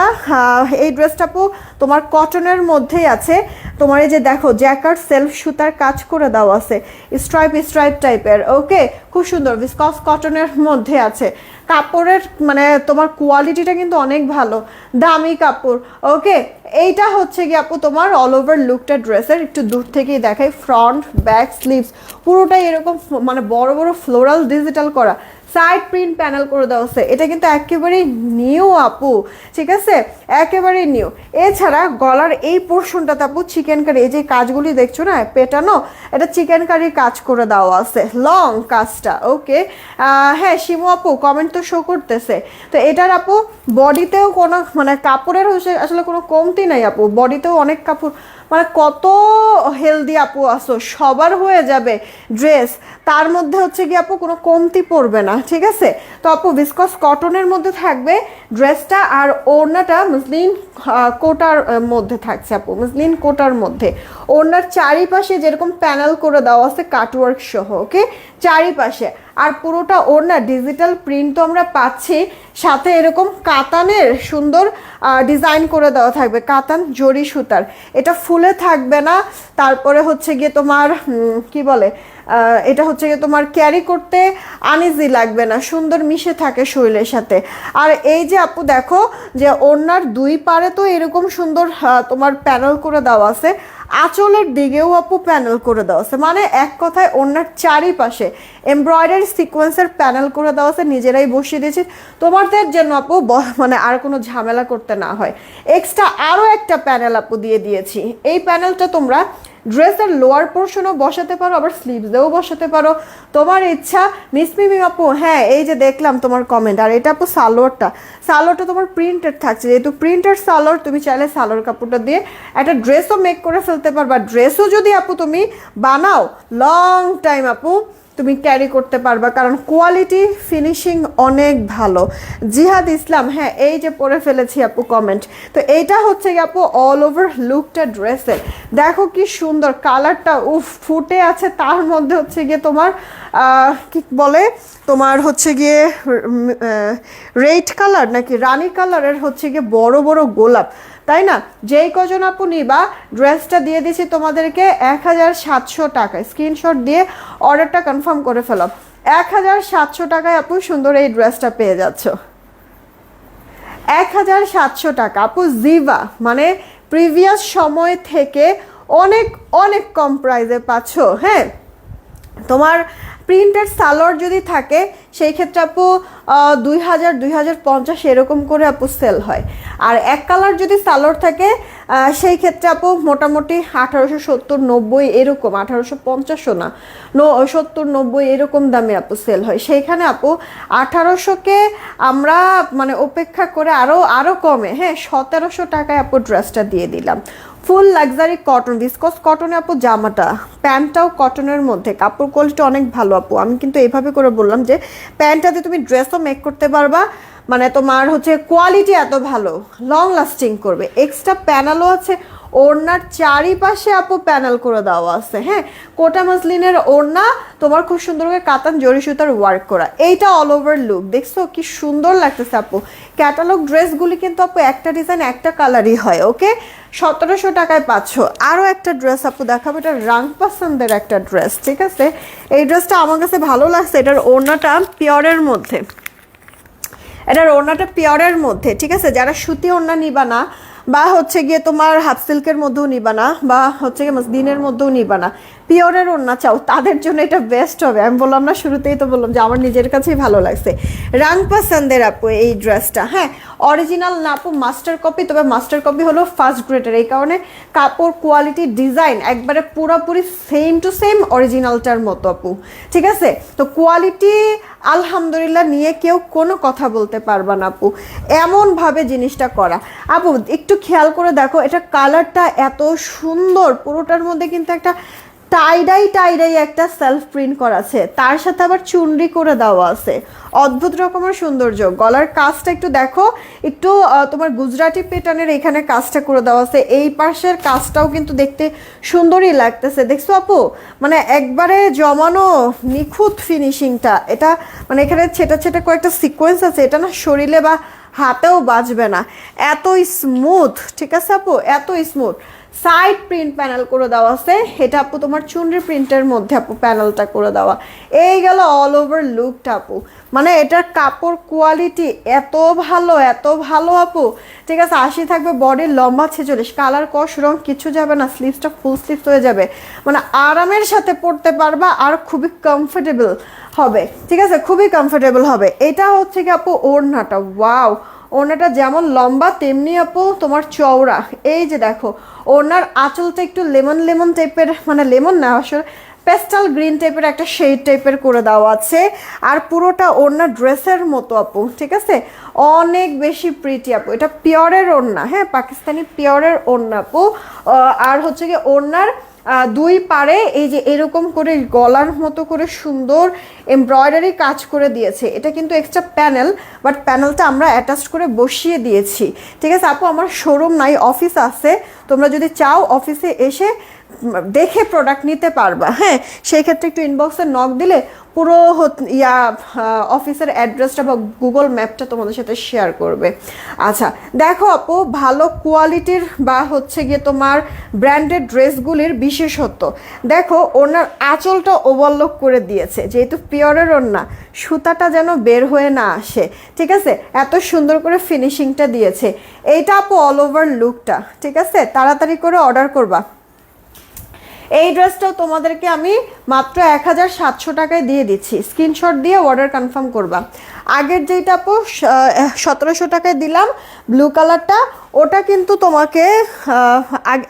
এই ড্রেসটা আপু তোমার কটনের মধ্যেই আছে। তোমার এই যে দেখো জ্যাকার্ড সেলফ সুতার কাজ করে দেওয়া আছে, স্ট্রাইপ স্ট্রাইপ টাইপের। ওকে, খুব সুন্দর ভিসকস কটনের মধ্যে আছে। কাপড়ের মানে তোমার কোয়ালিটিটা কিন্তু অনেক ভালো, দামি কাপড়। ওকে, এইটা হচ্ছে কি আপু তোমার অল ওভার লুকটা ড্রেসের, একটু দূর থেকেই দেখাই, ফ্রন্ট ব্যাক স্লিভস পুরোটাই এরকম মানে বড় বড় ফ্লোরাল ডিজিটাল করা, সাইড প্রিন্ট প্যানেল করে দেওয়া আছে। এটা কিন্তু একেবারেই নিউ আপু, ঠিক আছে? একেবারেই নিউ। এছাড়া গলার এই পোর্শনটাতে আপু চিকেন কারি, এই যে কাজগুলি দেখছো না পেটানো, এটা চিকেন কারির কাজ করে দেওয়া আছে, লং কাজটা। ওকে, হ্যাঁ শিমু আপু কমেন্ট তো শো করতেছে। তো এটার আপু বডিতেও কোনো মানে কাপড়ের আসলে কোনো কমতি নাই আপু, বডিতেও অনেক কাপড়, মানে কত হেলদি আপু আসো, সবার হয়ে যাবে ড্রেস, তার মধ্যে হচ্ছে কি আপু কোনো কমতি পড়বে না, ঠিক আছে। তো আপু ভিসকস কটনের মধ্যে থাকবে ড্রেসটা, আর ওড়নাটা মসলিন কোটার মধ্যে থাকছে আপু, মসলিন কোটার মধ্যে। ওড়নার চারিপাশে যেরকম প্যানেল করে দেওয়া আছে কাটওয়ার্ক সহ, ওকে, চারিপাশে। আর পুরোটা ওড়না ডিজিটাল প্রিন্ট তো আমরা পাচ্ছি, সাথে এরকম কাতানের সুন্দর ডিজাইন করে দেওয়া থাকবে, কাতান জরি সুতার। এটা ফুলে থাকবে না, তারপরে হচ্ছে গিয়ে তোমার কি বলে, এটা হচ্ছে গিয়ে তোমার ক্যারি করতে আনইজি লাগবে না, সুন্দর মিশে থাকে শরীরের সাথে। আর এই যে আপু দেখো যে ওড়নার দুই পারে তো এরকম সুন্দর তোমার প্যানেল করে দেওয়া আছে, আঁচলের দিকেও আপু প্যানেল করে দেওয়া আছে, মানে এক কথায় ওড়নার চারিপাশে এমব্রয়ডারি সিকোয়েন্সের প্যানেল করে দেওয়া আছে, নিজেরাই বসিয়ে দিয়েছি তোমাদের জন্য আপু, মানে আর কোনো ঝামেলা করতে না হয়। এক্সট্রা আরও একটা প্যানেল আপু দিয়ে দিয়েছি। এই প্যানেলটা তোমরা ড্রেসের লোয়ার পোর্শনও বসাতে পারো, আবার স্লিভসেও বসাতে পারো, তোমার ইচ্ছা। মিসমিমি আপু, হ্যাঁ এই যে দেখলাম তোমার কমেন্ট। আর এটা আপু সালোয়ারটা তোমার প্রিন্টেড থাকছে, যেহেতু প্রিন্টেড সালোয়ার, তুমি চাইলে সালোয়ার কাপড়টা দিয়ে একটা ড্রেসও মেক করে ফেলতে পারবা। ড্রেসও যদি আপু তুমি বানাও লং টাইম আপু তুমি ক্যারি করতে পারবা, কারণ কোয়ালিটি ফিনিশিং অনেক ভালো। জিহাদ ইসলাম, হ্যাঁ এই যে পরে ফেলেছি আপু কমেন্ট। তো এইটা হচ্ছে কি আপু অল ওভার লুকটা ড্রেসের, দেখো কি সুন্দর কালারটা, উফ ফুটে আছে, তার মধ্যে হচ্ছে গিয়ে তোমার কি বলে, তোমার হচ্ছে গিয়ে রেড কালার নাকি রানী কালারের হচ্ছে গিয়ে বড় বড় গোলাপ, তাই না? যেই কজন আপু নিবা, ড্রেসটা দিয়ে দিছি তোমাদেরকে 1700 টাকায়। স্ক্রিনশট দিয়ে অর্ডারটা কনফার্ম করে ফেলো। 1700 টাকায় আপু সুন্দর এই ড্রেসটা পেয়ে যাচ্ছ। 1700 টাকা আপু, জিভা মানে প্রিভিয়াস সময় থেকে অনেক অনেক কম প্রাইসে পাচ্ছ। হ্যাঁ, তোমার প্রিন্টেড সালোয়ার যদি থাকে সেই ক্ষেত্রে আপু 2000 2050 এরকম করে আপু সেল হয়। আর এক কালার যদি সালোয়ার থাকে সেই ক্ষেত্রে আপু মোটামুটি 1870-90 এরকম, 1850 না, 70-90 এরকম দামে আপু সেল হয়। সেইখানে আপু 1800-কে আমরা মানে উপেক্ষা করে আরও কমে, হ্যাঁ 1700 টাকায় আপু ড্রেসটা দিয়ে দিলাম। ফুল লাক্সারি কটন, ভিসকস কটনে আপু জামাটা, প্যান্টটাও কটনের মধ্যে, কাপড় কোয়ালিটি অনেক ভালো আপু। আমি কিন্তু এইভাবে করে বললাম যে প্যান্টটাতে তুমি ড্রেসও মেক করতে পারবা, মানে তোমার হচ্ছে কোয়ালিটি এত ভালো, লং লাস্টিং করবে। এক্সট্রা প্যানেলও আছে, ওড়নার চারিপাশে আপু প্যানেল করে দেওয়া আছে। হ্যাঁ, কোটা মাসলিনের ওড়না, তোমার খুব সুন্দর করে কাতান জরি সুতার ওয়ার্ক করা, এইটা অল ওভার লুক, দেখছো কি সুন্দর লাগতেছে আপু। ক্যাটালগ ড্রেসগুলি কিন্তু আপু একটা ডিজাইন একটা কালারই হয়, ওকে। 1700 টাকায় পাচ্ছ। আরও একটা ড্রেস আপু দেখাবো, এটা রাং পছন্দের একটা ড্রেস, ঠিক আছে। এই ড্রেসটা আমার কাছে ভালো লাগছে, এটার ওড়নাটা পিওরের মধ্যে, ঠিক আছে। যারা সুতি ওড়না নিবা না, বা হচ্ছে গিয়ে তোমার হাফ সিল্কের মধ্যেও নিবা না, বা হচ্ছে গিয়ে দিনের মধ্যেও নিবা না, পিওরের ওড়না চাও, তাদের জন্য এটা বেস্ট হবে। আমি বললাম না শুরুতেই, তো বললাম যে আমার নিজের কাছেই ভালো লাগছে। রাং পছন্দের আপু এই ড্রেসটা, হ্যাঁ অরিজিনাল না আপু, মাস্টার কপি, তবে মাস্টার কপি হলো ফার্স্ট গ্রেডের, এই কারণে কাপড় কোয়ালিটি ডিজাইন একবারে পুরোপুরি সেম টু সেম অরিজিনালটার মতো আপু, ঠিক আছে। তো কোয়ালিটি আলহামদুলিল্লাহ নিয়ে কেউ কোনো কথা বলতে পারবা না আপু, এমনভাবে জিনিসটা করা। আপু একটু খেয়াল করে দেখো, এটা কালারটা এত সুন্দর, পুরোটার মধ্যে কিন্তু একটা টাইডাই একটা সেলফ প্রিন্ট করা আছে, তার সাথে আবার চুনরি করে দেওয়া আছে, অদ্ভুত রকমের সৌন্দর্য। গলার কাজটা একটু দেখো, একটু তোমার গুজরাটি প্যাটার্নের এখানে কাজটা করে দেওয়া আছে, এই পাশের কাজটাও কিন্তু দেখতে সুন্দরই লাগতেছে, দেখছো আপু, মানে একবারে জমানো নিখুঁত ফিনিশিংটা। এটা মানে এখানে ছেটা কয়েকটা সিকোয়েন্স আছে, এটা না শরীরে বা হাতেও বাজবে না, এত স্মুথ, ঠিক আছে আপু, এত স্মুথ। সাইড প্রিন্ট প্যানেল করে দেওয়া আছে, এটা আপু তোমার চুনরি প্রিন্টের মধ্যে আপু প্যানেলটা করে দেওয়া। এই গেল অল ওভার লুকটা আপু, মানে এটার কাপড় কোয়ালিটি এত ভালো আপু, ঠিক আছে। 80 থাকবে, বডির লম্বা 46, কালার কস রং কিছু যাবে না, স্লিভসটা ফুল স্লিভস হয়ে যাবে, মানে আরামের সাথে পরতে পারবা, আর খুবই কমফোর্টেবল হবে, ঠিক আছে, খুবই কমফোর্টেবল হবে। এটা হচ্ছে কি আপু ওড়নাটা, ওয়াও, ওড়নাটা যেমন লম্বা তেমনি আপু তোমার চওড়া। এই যে দেখো, ওড়নার আঁচলটা একটু লেমন টাইপের, মানে লেমন না আসলে পেস্টাল গ্রিন টাইপের একটা শেড টাইপের করে দেওয়া আছে, আর পুরোটা ওড়না ড্রেসের মতো আপু, ঠিক আছে, অনেক বেশি প্রিটি আপু। এটা পিওরের ওড়না, হ্যাঁ পাকিস্তানি পিওরের ওড়না আপু। আর হচ্ছে কি ওড়নার দুই পারে এই যে এরকম করে গলার মতো করে সুন্দর এমব্রয়ডারি কাজ করে দিয়েছে। এটা কিন্তু এক্সট্রা প্যানেল, বাট প্যানেলটা আমরা অ্যাটাচ করে বসিয়ে দিয়েছি। ঠিক আছে আপু, আমার শোরুম নাই, অফিস আছে, তোমরা যদি চাও অফিসে এসে দেখে প্রোডাক্ট নিতে পারবা। হ্যাঁ, সেই ক্ষেত্রে একটু ইনবক্সে নক দিলে পুরো অফিসের অ্যাড্রেসটা বা গুগল ম্যাপটা তোমাদের সাথে শেয়ার করবে। আচ্ছা দেখো আপু, ভালো কোয়ালিটির বা হচ্ছে গিয়ে তোমার ব্র্যান্ডেড ড্রেসগুলির বিশেষত্ব দেখো, ওনার আঁচলটা ওভারলক করে দিয়েছে, যেহেতু পিওরের ওড়না, সুতাটা যেন বের হয়ে না আসে। ঠিক আছে, এত সুন্দর করে ফিনিশিংটা দিয়েছে। এইটা আপু অল ওভার লুকটা। ঠিক আছে, তাড়াতাড়ি করে অর্ডার করবা। এই ড্রেসটাও তোমাদেরকে আমি মাত্র 1700 টাকায় দিয়ে দিচ্ছি, স্ক্রিনশট দিয়ে অর্ডার কনফার্ম করবা। আগের যেটা আপু 1700 টাকায় দিলাম ব্লু কালারটা, ওটা কিন্তু তোমাকে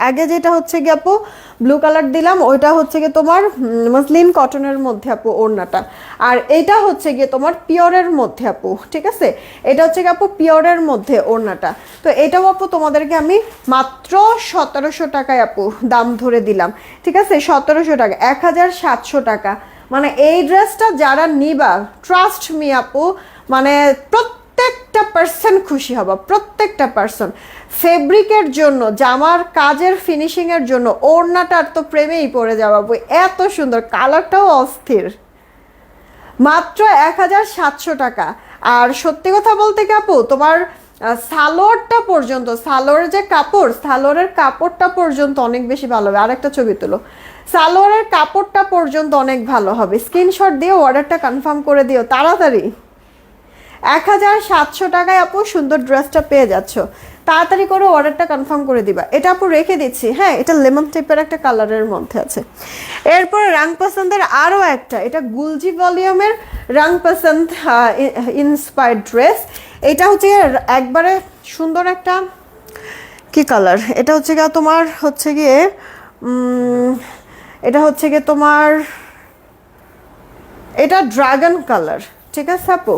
আগে যেটা হচ্ছে গিয়ে আপু ব্লু কালার দিলাম, ওইটা হচ্ছে গিয়ে তোমার মসলিন কটনের মধ্যে আপু ওড়নাটা, আর এটা হচ্ছে গিয়ে তোমার পিওরের মধ্যে আপু। ঠিক আছে, এটা হচ্ছে গিয়ে আপু পিওরের মধ্যে ওড়নাটা। তো এটাও আপু তোমাদেরকে আমি মাত্র 1700 টাকায় আপু দাম ধরে দিলাম। ঠিক আছে, 1700 টাকা, 1700 টাকা। মানে এই ড্রেসটা যারা নিবা, ট্রাস্ট মি আপু, মানে প্রত্যেকটা পার্সন খুশি হবা, প্রত্যেকটা পার্সন। ফেব্রিকের জন্য, জামার কাজের ফিনিশিংয়ের জন্য, ওড়নাটার তো প্রেমেই পড়ে যাওয়া বই, এত সুন্দর, কালারটাও অস্থির। মাত্র 1700 টাকা। আর সত্যি কথা বলতে কি আপু, তোমার সালোয়ারটা পর্যন্ত, সালোয়ারের যে কাপড়, সালোয়ারের কাপড়টা পর্যন্ত অনেক বেশি ভালো হবে। আরেকটা ছবি তুলো, সালোয়ারের কাপড়টা পর্যন্ত অনেক ভালো হবে। স্ক্রিনশট দিয়ে অর্ডারটা কনফার্ম করে দিও তাড়াতাড়ি। 1700 টাকায় আপু সুন্দর ড্রেসটা পেয়ে যাচ্ছ, তাড়াতাড়ি করে অর্ডারটা কনফার্ম করে দিবা। এটা আপু রেখে দিচ্ছি। হ্যাঁ, এটা লেমন টাইপের একটা কালারের মধ্যে আছে। এরপর রং পছন্দের আরও একটা, এটা গুলজি ভলিউমের রং পছন্দ ইন্সপায়ার্ড ড্রেস। এটা হচ্ছে একবারে সুন্দর একটা কি কালার, এটা হচ্ছে গিয়ে তোমার হচ্ছে গিয়ে এটা হচ্ছে গিয়ে তোমার এটা ড্রাগন কালার। ঠিক আছে আপু,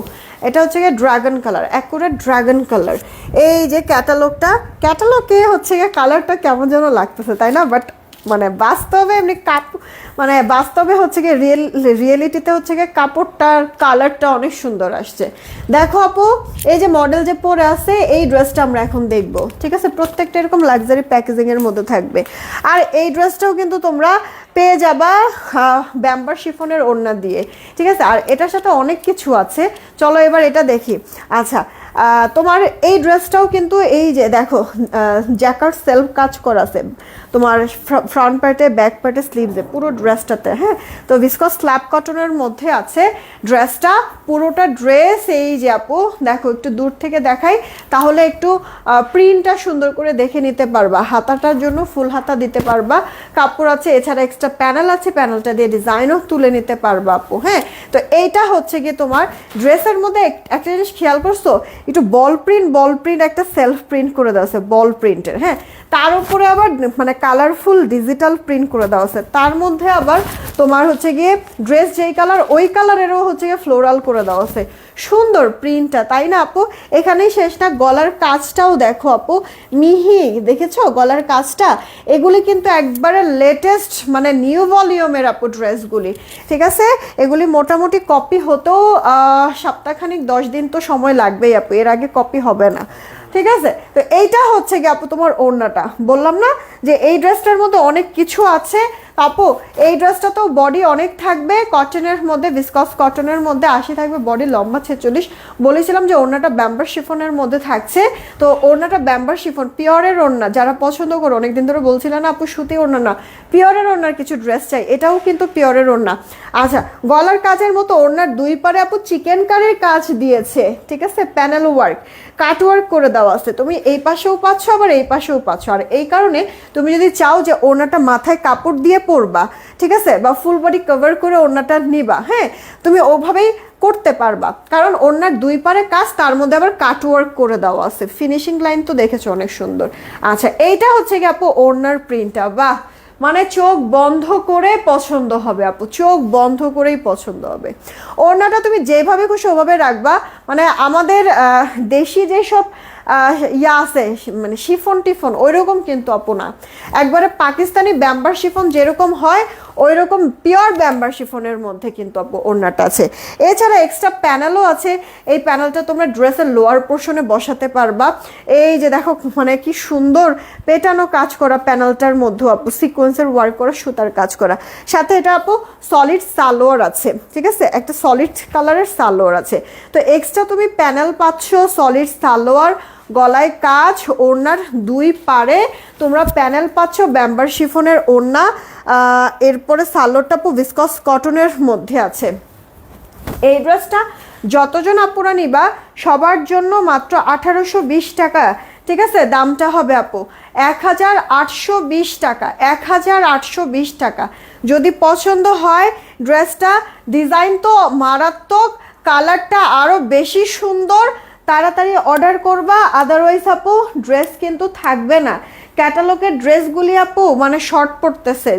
এটা হচ্ছে গিয়ে dragon colour, accurate dragon colour. এই যে ক্যাটালগে হচ্ছে গিয়ে কালারটা কেমন যেন লাগতেছে, তাই না? বাট মানে বাস্তবে এমনি মানে বাস্তবে হচ্ছে গিয়ে রিয়েলিটিতে হচ্ছে গিয়ে কাপড়টার কালারটা অনেক সুন্দর আসছে। দেখো আপু, এই যে মডেল যে পরে আছে, এই ড্রেসটা আমরা এখন দেখব। ঠিক আছে, প্রত্যেকটা এরকম লাক্সারি প্যাকেজিংয়ের মধ্যে থাকবে। আর এই ড্রেসটাও কিন্তু তোমরা পেয়ে যাবা ব্যাম্বার শিফনের ওড়না দিয়ে। ঠিক আছে, আর এটার সাথে অনেক কিছু আছে, চলো এবার এটা দেখি। আচ্ছা, তোমার এই ড্রেসটাও কিন্তু এই যে দেখো জ্যাকার্ড সেলফ কাজ করা আছে তোমার ফ্রন্ট পার্টে, ব্যাক পার্টে, স্লিভসে, পুরো ড্রেসটাতে। হ্যাঁ, তো ভিসকস স্ল্যাব কটনের মধ্যে আছে ড্রেসটা, পুরোটা ড্রেস। এই যে আপু দেখো, একটু দূর থেকে দেখাই তাহলে একটু প্রিন্টটা সুন্দর করে দেখে নিতে পারবা। হাতাটার জন্য ফুল হাতা দিতে পারবা, কাপড় আছে, এছাড়া এক্সট্রা প্যানেল আছে, প্যানেলটা দিয়ে ডিজাইনও তুলে নিতে পারবা আপু। হ্যাঁ, তো এইটা হচ্ছে গিয়ে তোমার ড্রেসের মধ্যে একটা জিনিস খেয়াল করছো, একটু বল প্রিন্ট একটা সেলফ প্রিন্ট করে দেওয়া আছে বল প্রিন্টের। হ্যাঁ, তার উপরে আবার মানে কালারফুল ডিজিটাল প্রিন্ট করে দেওয়া আছে, তার মধ্যে আবার তোমার হচ্ছে গিয়ে ড্রেস যেই কালার ওই কালারেরও হচ্ছে গিয়ে ফ্লোরাল করে দেওয়া আছে। সুন্দর প্রিন্টটা, তাই না আপু? এখানেই শেষ না, গলার কাজটাও দেখো আপু, মিহি, দেখেছো গলার কাজটা? এগুলি কিন্তু একবারে লেটেস্ট মানে নিউ ভলিউমের আপু ড্রেসগুলি। ঠিক আছে, এগুলি মোটামুটি কপি হতেও সপ্তাহখানিক 10 দিন তো সময় লাগবেই আপু, এর আগে কপি হবে না। ঠিক আছে, তো এইটা হচ্ছে কি আপু তোমার ওড়নাটা, বললাম না যে এই ড্রেসটার মধ্যে অনেক কিছু আছে আপু। এই ড্রেসটা তো বডি অনেক থাকবে, কটনের মধ্যে, ভিসকস কটনের মধ্যে 80 থাকবে, বডি লম্বা 46। বলেছিলাম যে ওড়নাটা ব্যাম্বার শিফনের মধ্যে থাকছে, তো ওড়নাটা ব্যাম্বার শিফন, পিওরের ওড়না। যারা পছন্দ করো, অনেকদিন ধরে বলছিলেন না আপু সুতি ওড়না না, পিওরের ওড়নার কিছু ড্রেস চাই, এটাও কিন্তু পিওরের ওড়না। আচ্ছা, গলার কাজের মতো ওড়নার দুই পারে আপু চিকেন কারির কাজ দিয়েছে। ঠিক আছে, প্যানেল ওয়ার্ক, কাট ওয়ার্ক করে দেওয়া আছে, তুমি এই পাশেও পাচ্ছ আবার এই পাশেও পাচ্ছ। আর এই কারণে তুমি যদি চাও যে ওড়নাটা মাথায় কাপড় দিয়ে পরবা, ঠিক আছে, বা ফুল বডি কভার করে ওড়নাটা নিবা, হ্যাঁ, তুমি ওভাবেই করতে পারবা, কারণ ওড়নার দুই পারে কাজ, তার মধ্যে আবার কাট ওয়ার্ক করে দেওয়া আছে। ফিনিশিং লাইন তো দেখেছো অনেক সুন্দর। আচ্ছা, এইটা হচ্ছে কি আপু ওড়নার প্রিন্টটা, বাহ, মানে চোখ বন্ধ করে পছন্দ হবে আপু, চোখ বন্ধ করেই পছন্দ হবে। ওড়নাটা তুমি যেভাবে খুশি ওভাবে রাখবা, মানে আমাদের দেশি যেসব ইয়া আছে মানে শিফন টিফন ওইরকম কিন্তু আপু না, একবারে পাকিস্তানি ব্যাম্বার শিফন যেরকম হয় ওই রকম পিওর ব্যাম্বার শিফনের মধ্যে কিন্তু আপু ওড়নাটা আছে। এছাড়া এক্সট্রা প্যানেলও আছে, এই প্যানেলটা তোমরা ড্রেসের লোয়ার পোর্শনে বসাতে পারবা। এই যে দেখো মানে কি সুন্দর পেটানো কাজ করা প্যানেলটার মধ্যে আপু সিকোয়েন্সের ওয়ার্ক করা সুতার কাজ করা, সাথে এটা আপু সলিড সালোয়ার আছে, ঠিক আছে, একটা সলিড কালারের সালোয়ার আছে। তো এক্সট্রা তুমি প্যানেল পাচ্ছ, সলিড সালোয়ার, গলায় কাজ, ওড়নার দুই পারে তোমরা প্যানেল পাচ্ছ, ব্যাম্বার শিফনের ওড়না, এরপরে সালোয়ারটা আপু ভিসকস কটনের মধ্যে আছে। এই ড্রেসটা যতজন আপুরা নিবা সবার জন্য মাত্র 1820 টাকা, ঠিক আছে, দামটা হবে আপু 1820 টাকা, 1820 টাকা। যদি পছন্দ হয় ড্রেসটা, ডিজাইন তো মারাত্মক, কালারটা আরও বেশি সুন্দর, তাড়াতাড়ি অর্ডার করবা, আদারওয়াইজ আপু ড্রেস কিন্তু থাকবে না। ক্যাটালগের ড্রেসগুলি আপু মানে শর্ট পড়তেছে,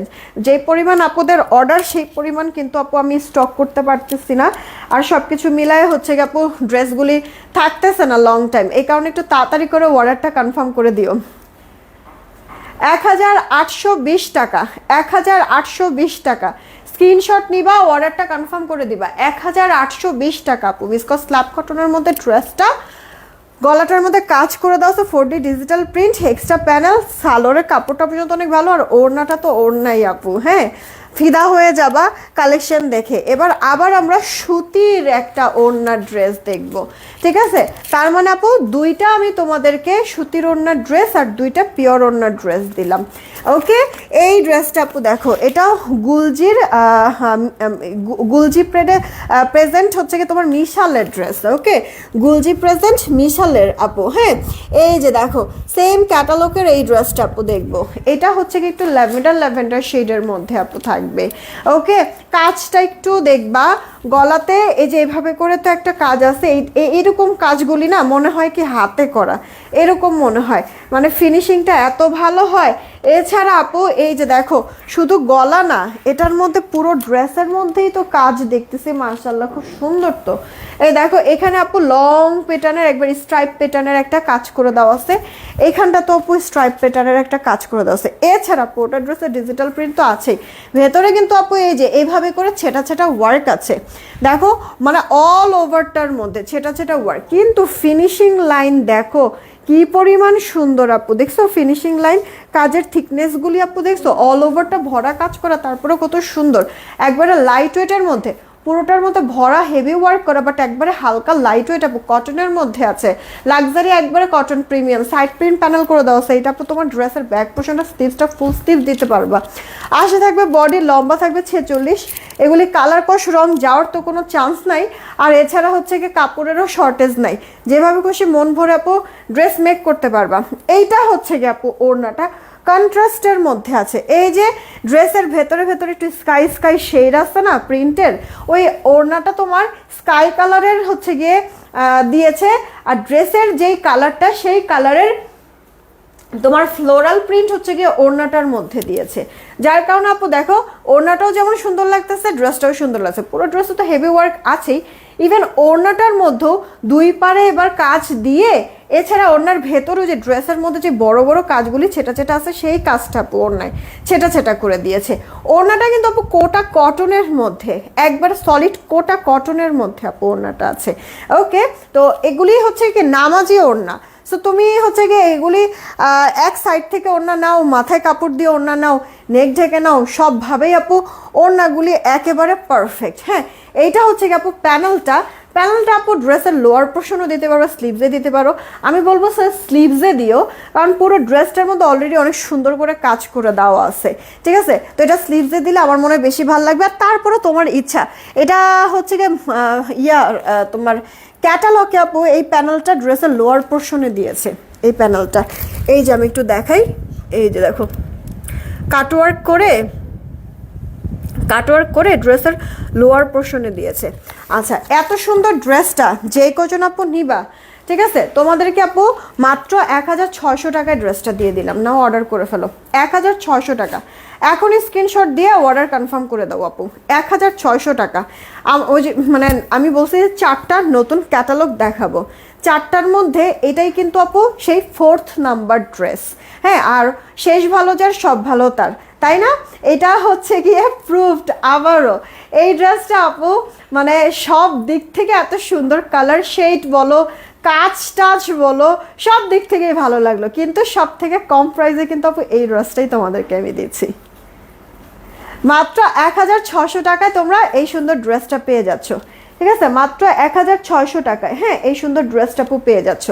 যে পরিমাণ আপুদের অর্ডার সেই পরিমাণ কিন্তু আপু আমি স্টক করতে পারতেছি না, আর সব কিছু মিলায় হচ্ছে কি আপু ড্রেসগুলি থাকতেছে না লং টাইম, এই কারণে একটু তাড়াতাড়ি করে অর্ডারটা কনফার্ম করে দিও। 1820 টাকা, 1820 টাকা, স্ক্রিনশট নিবা, অর্ডারটা কনফার্ম করে দিবা। 1820 টাকা আপু, বিকজ স্ল্যাব কটনের মধ্যে ড্রেসটা, গলাটার মধ্যে কাজ করে দাও, তো 4D digital print, extra panel, সালোয়ারের কাপড়টা পর্যন্ত অনেক ভালো, আর ওড়নাটা তো ওড়নাই আপু, হ্যাঁ ফিদা হয়ে যাবা কালেকশন দেখে। এবার আবার আমরা সুতির একটা ওড়নার ড্রেস দেখব, ঠিক আছে, তার মানে আপু দুইটা আমি তোমাদেরকে সুতির ওড়নার ড্রেস আর দুইটা পিওর ওড়নার ড্রেস দিলাম। ওকে, এই ড্রেসটা আপু দেখো, এটাও গুলজির গুলজি প্রেজেন্ট হচ্ছে কি তোমার মিশালের ড্রেস, ওকে গুলজি প্রেজেন্ট মিশালের আপু, হ্যাঁ এই যে দেখো সেম ক্যাটালগের এই ড্রেসটা আপু দেখবো, এটা হচ্ছে কি একটু ল্যাভেন্ডার শেডের মধ্যে আপু থাকবে। ওকে, কাজটা একটু দেখবা, গলাতে এই যে এভাবে করে তো একটা কাজ আছে, এইরকম কাজগুলি না মনে হয় কি হাতে করা, এরকম মনে হয়, মানে ফিনিশিংটা এত ভালো হয়। এছাড়া আপু এই যে দেখো শুধু গলা না, এটার মধ্যে পুরো ড্রেসের মধ্যেই তো কাজ দেখতেছি, মাশাআল্লাহ খুব সুন্দর। তো এই দেখো এখানে আপু লং প্যাটার্নের একবার স্ট্রাইপ প্যাটার্নের একটা কাজ করে দেওয়া আছে, এইখানটা তো আপু স্ট্রাইপ প্যাটার্নের একটা কাজ করে দেওয়া আছে। এছাড়া পুরোটা ড্রেসের ডিজিটাল প্রিন্ট তো আছেই, ভেতরে কিন্তু আপু এই যে এইভাবে করে ছেটা ছেটা ওয়ার্ক আছে, দেখো মানে অল ওভারটার মধ্যে ছেটা ছেটা ওয়ার্ক, কিন্তু ফিনিশিং লাইন দেখো কি পরিমাণ সুন্দর আপু, দেখছো ফিনিশিং লাইন, কাজের থিকনেসগুলি আপু দেখছো, অল ওভারটা ভরা কাজ করা, তারপরে কত সুন্দর, একবারে লাইট ওয়েটের মধ্যে, পুরোটার মধ্যে ভরা হেভি ওয়ার্ক করা, বাট একবারে হালকা লাইট ওয়েট আপু, কটনের মধ্যে আছে, লাক্সারি একবারে cotton premium, side print panel করে দেওয়া আছে। এটা আপু তোমার ড্রেসের ব্যাক পোর্শনটা স্লিভসটা ফুল স্লিভ দিতে পারবা, আসে থাকবে বডি, লম্বা থাকবে 46, এগুলি কালার কস রং যাওয়ার তো কোনো চান্স নাই, আর এছাড়া হচ্ছে কি কাপড়েরও শর্টেজ নাই, যেভাবে খুশি মন ভরে আপু ড্রেস মেক করতে পারবা। এইটা হচ্ছে কি আপু ওড়নাটা কন্ট্রাস্টের মধ্যে আছে, এই যে ড্রেসের ভেতরে ভেতরে একটু স্কাই স্কাই শেড আছে না প্রিন্টের, ওই ওড়নাটা তোমার স্কাই কালারের হচ্ছে গিয়ে দিয়েছে, আর ড্রেসের যেই কালারটা সেই কালারের তোমার ফ্লোরাল প্রিন্ট হচ্ছে গিয়ে ওড়নাটার মধ্যে দিয়েছে, যার কারণে আপু দেখো ওড়নাটাও যেমন সুন্দর লাগতেছে, ড্রেসটাও সুন্দর লাগছে, পুরো ড্রেসে তো হেভি ওয়ার্ক আছেই, ইভেন ওড়নাটার মধ্যেও দুই পারে এবার কাজ দিয়ে, এছাড়া ওড়নার ভেতরেও যে ড্রেসের মধ্যে যে বড় বড় কাজগুলি ছেটা ছেটা আছে সেই কাজটা আপু ওড়নায় ছেটা ছেটা করে দিয়েছে। ওড়নাটা কিন্তু আপু কোটা কটনের মধ্যে, একবার সলিড কোটা কটনের মধ্যে আপু ওড়নাটা আছে। ওকে, তো এগুলি হচ্ছে কি নামাজি ওড়না, সো তুমি হচ্ছে গিয়ে এগুলি এক সাইড থেকে ওড়না নাও, মাথায় কাপড় দিয়ে ওড়না নাও, নেক ঢেকে নাও, সবভাবেই আপু ওড়নাগুলি একেবারে পারফেক্ট। হ্যাঁ, এইটা হচ্ছে কি আপু প্যানেলটা আপু ড্রেসের লোয়ার পোর্শনও দিতে পারো, স্লিভসে দিতে পারো, আমি বলবো স্যার স্লিভসে দিও, কারণ পুরো ড্রেসটার মধ্যে অলরেডি অনেক সুন্দর করে কাজ করে দেওয়া আছে, ঠিক আছে, তো এটা স্লিভসে দিলে আমার মনে হয় বেশি ভালো লাগবে। আর তারপরে তোমার ইচ্ছা, এটা হচ্ছে গিয়ে তোমার ক্যাটালগে আপু এই প্যানেলটা ড্রেসের লোয়ার পোর্শনে দিয়েছে, এই প্যানেলটা এই যে আমি একটু দেখাই, এই যে দেখো কাটওয়ার্ক করে ড্রেসের লোয়ার পোর্শনে দিয়েছে। আচ্ছা, এত সুন্দর ড্রেসটা যে কজন আপু নিবা, ঠিক আছে, তোমাদেরকে আপু মাত্র 1600 টাকায় ড্রেসটা দিয়ে দিলাম, নাও অর্ডার করে ফেলো। 1600 টাকা, এখনই স্ক্রিনশট দিয়ে অর্ডার কনফার্ম করে দাও আপু। 1600 টাকা। ওই যে মানে আমি বলছি যে 4টা নতুন ক্যাটালগ দেখাবো, 4টার মধ্যে এটাই কিন্তু আপু সেই 4th নাম্বার ড্রেস। হ্যাঁ, আর শেষ ভালো যার সব ভালো তার, তাই না? এটা হচ্ছে গিয়ে প্রুভড আবারও। এই ড্রেসটা আপু মানে সব দিক থেকে এত সুন্দর, কালার শেড বলো, কাজ টাচ বলো, সব দিক থেকেই ভালো লাগলো। কিন্তু সব থেকে কম প্রাইসে কিন্তু আপু এই ড্রেসটাই তোমাদেরকে আমি দিচ্ছি। মাত্র 1600 টাকায় তোমরা এই সুন্দর ড্রেসটা পেয়ে যাচ্ছ। ঠিক আছে, মাত্র 1600 টাকায় হ্যাঁ এই সুন্দর ড্রেসটা আপু পেয়ে যাচ্ছ।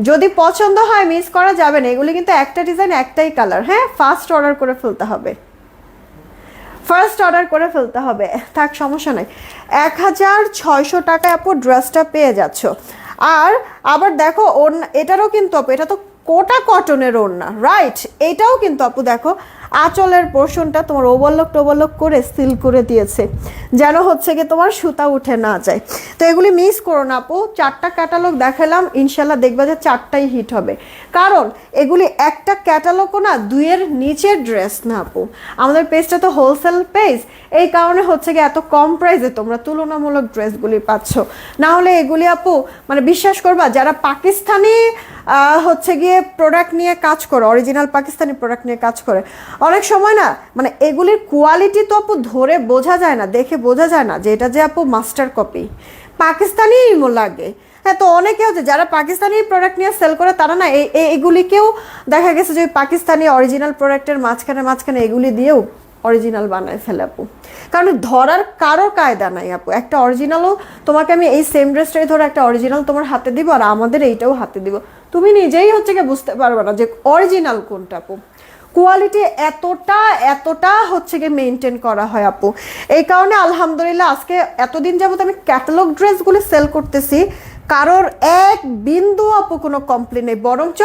যদি পছন্দ হয় মিস করা যাবে না, এগুলি কিন্তু একটা ডিজাইন একটাই কালার। হ্যাঁ, ফার্স্ট অর্ডার করে ফেলতে হবে, ফার্স্ট অর্ডার করে ফেলতে হবে, থাক সমস্যা নাই। 1600 টাকায় আপু ড্রেসটা পেয়ে যাচ্ছ। আর আবার দেখো ওড়না, এটারও কিন্তু আপু এটা তো কোটা কটনের ওড়না, রাইট? এটাও কিন্তু আপু দেখো আঁচলের পোর্শনটা তোমার ওভারলক করে সিল করে দিয়েছে, যেন হচ্ছে কি তোমার সুতা উঠে না যায়। তো এগুলি মিস করো না আপু, 4টা ক্যাটালগ দেখালাম, ইনশাল্লাহ দেখবা যে 4টাই হিট হবে। কারণ এগুলি একটা ক্যাটালগও না, 2-এর নিচের ড্রেস না আপু। আমাদের পেজটা তো হোলসেল পেজ, এই কারণে হচ্ছে কি এত কম প্রাইসে তোমরা তুলনামূলক ড্রেসগুলি পাচ্ছ। না হলে এগুলি আপু মানে বিশ্বাস করবা, যারা পাকিস্তানি হচ্ছে গিয়ে প্রোডাক্ট নিয়ে কাজ করে, অরিজিনাল পাকিস্তানি প্রোডাক্ট নিয়ে কাজ করে, অনেক সময় না মানে এগুলির কোয়ালিটি তো আপু ধরে বোঝা যায় না, দেখে বোঝা যায় না যে এটা যে আপু মাস্টার কপি পাকিস্তানি লাগে। হ্যাঁ, তো অনেকে হচ্ছে যারা পাকিস্তানি প্রোডাক্ট নিয়ে সেল করে, তারা না এগুলিকেও দেখা গেছে যে পাকিস্তানি অরিজিনাল প্রোডাক্টের মাঝখানে এগুলি দিয়েও অরিজিনাল বানায় ফেলে আপু। কারণ ধরার কারো কায়দা নাই আপু। একটা অরিজিনালও তোমাকে আমি এই সেম ড্রেসটাই ধরে একটা অরিজিনাল তোমার হাতে দিব, আর আমাদের এইটাও হাতে দিব, তুমি নিজেই হচ্ছে কি বুঝতে পারবে না যে অরিজিনাল কোনটা আপু। কোয়ালিটি এতটা হচ্ছে গিয়ে মেনটেন করা হয় আপু। এই কারণে আলহামদুলিল্লাহ আজকে এতদিন যাবত আমি ক্যাটালগ ড্রেসগুলি সেল করতেছি, কারোর এক বিন্দু আপু কোনো কমপ্লেন নেই। বরঞ্চ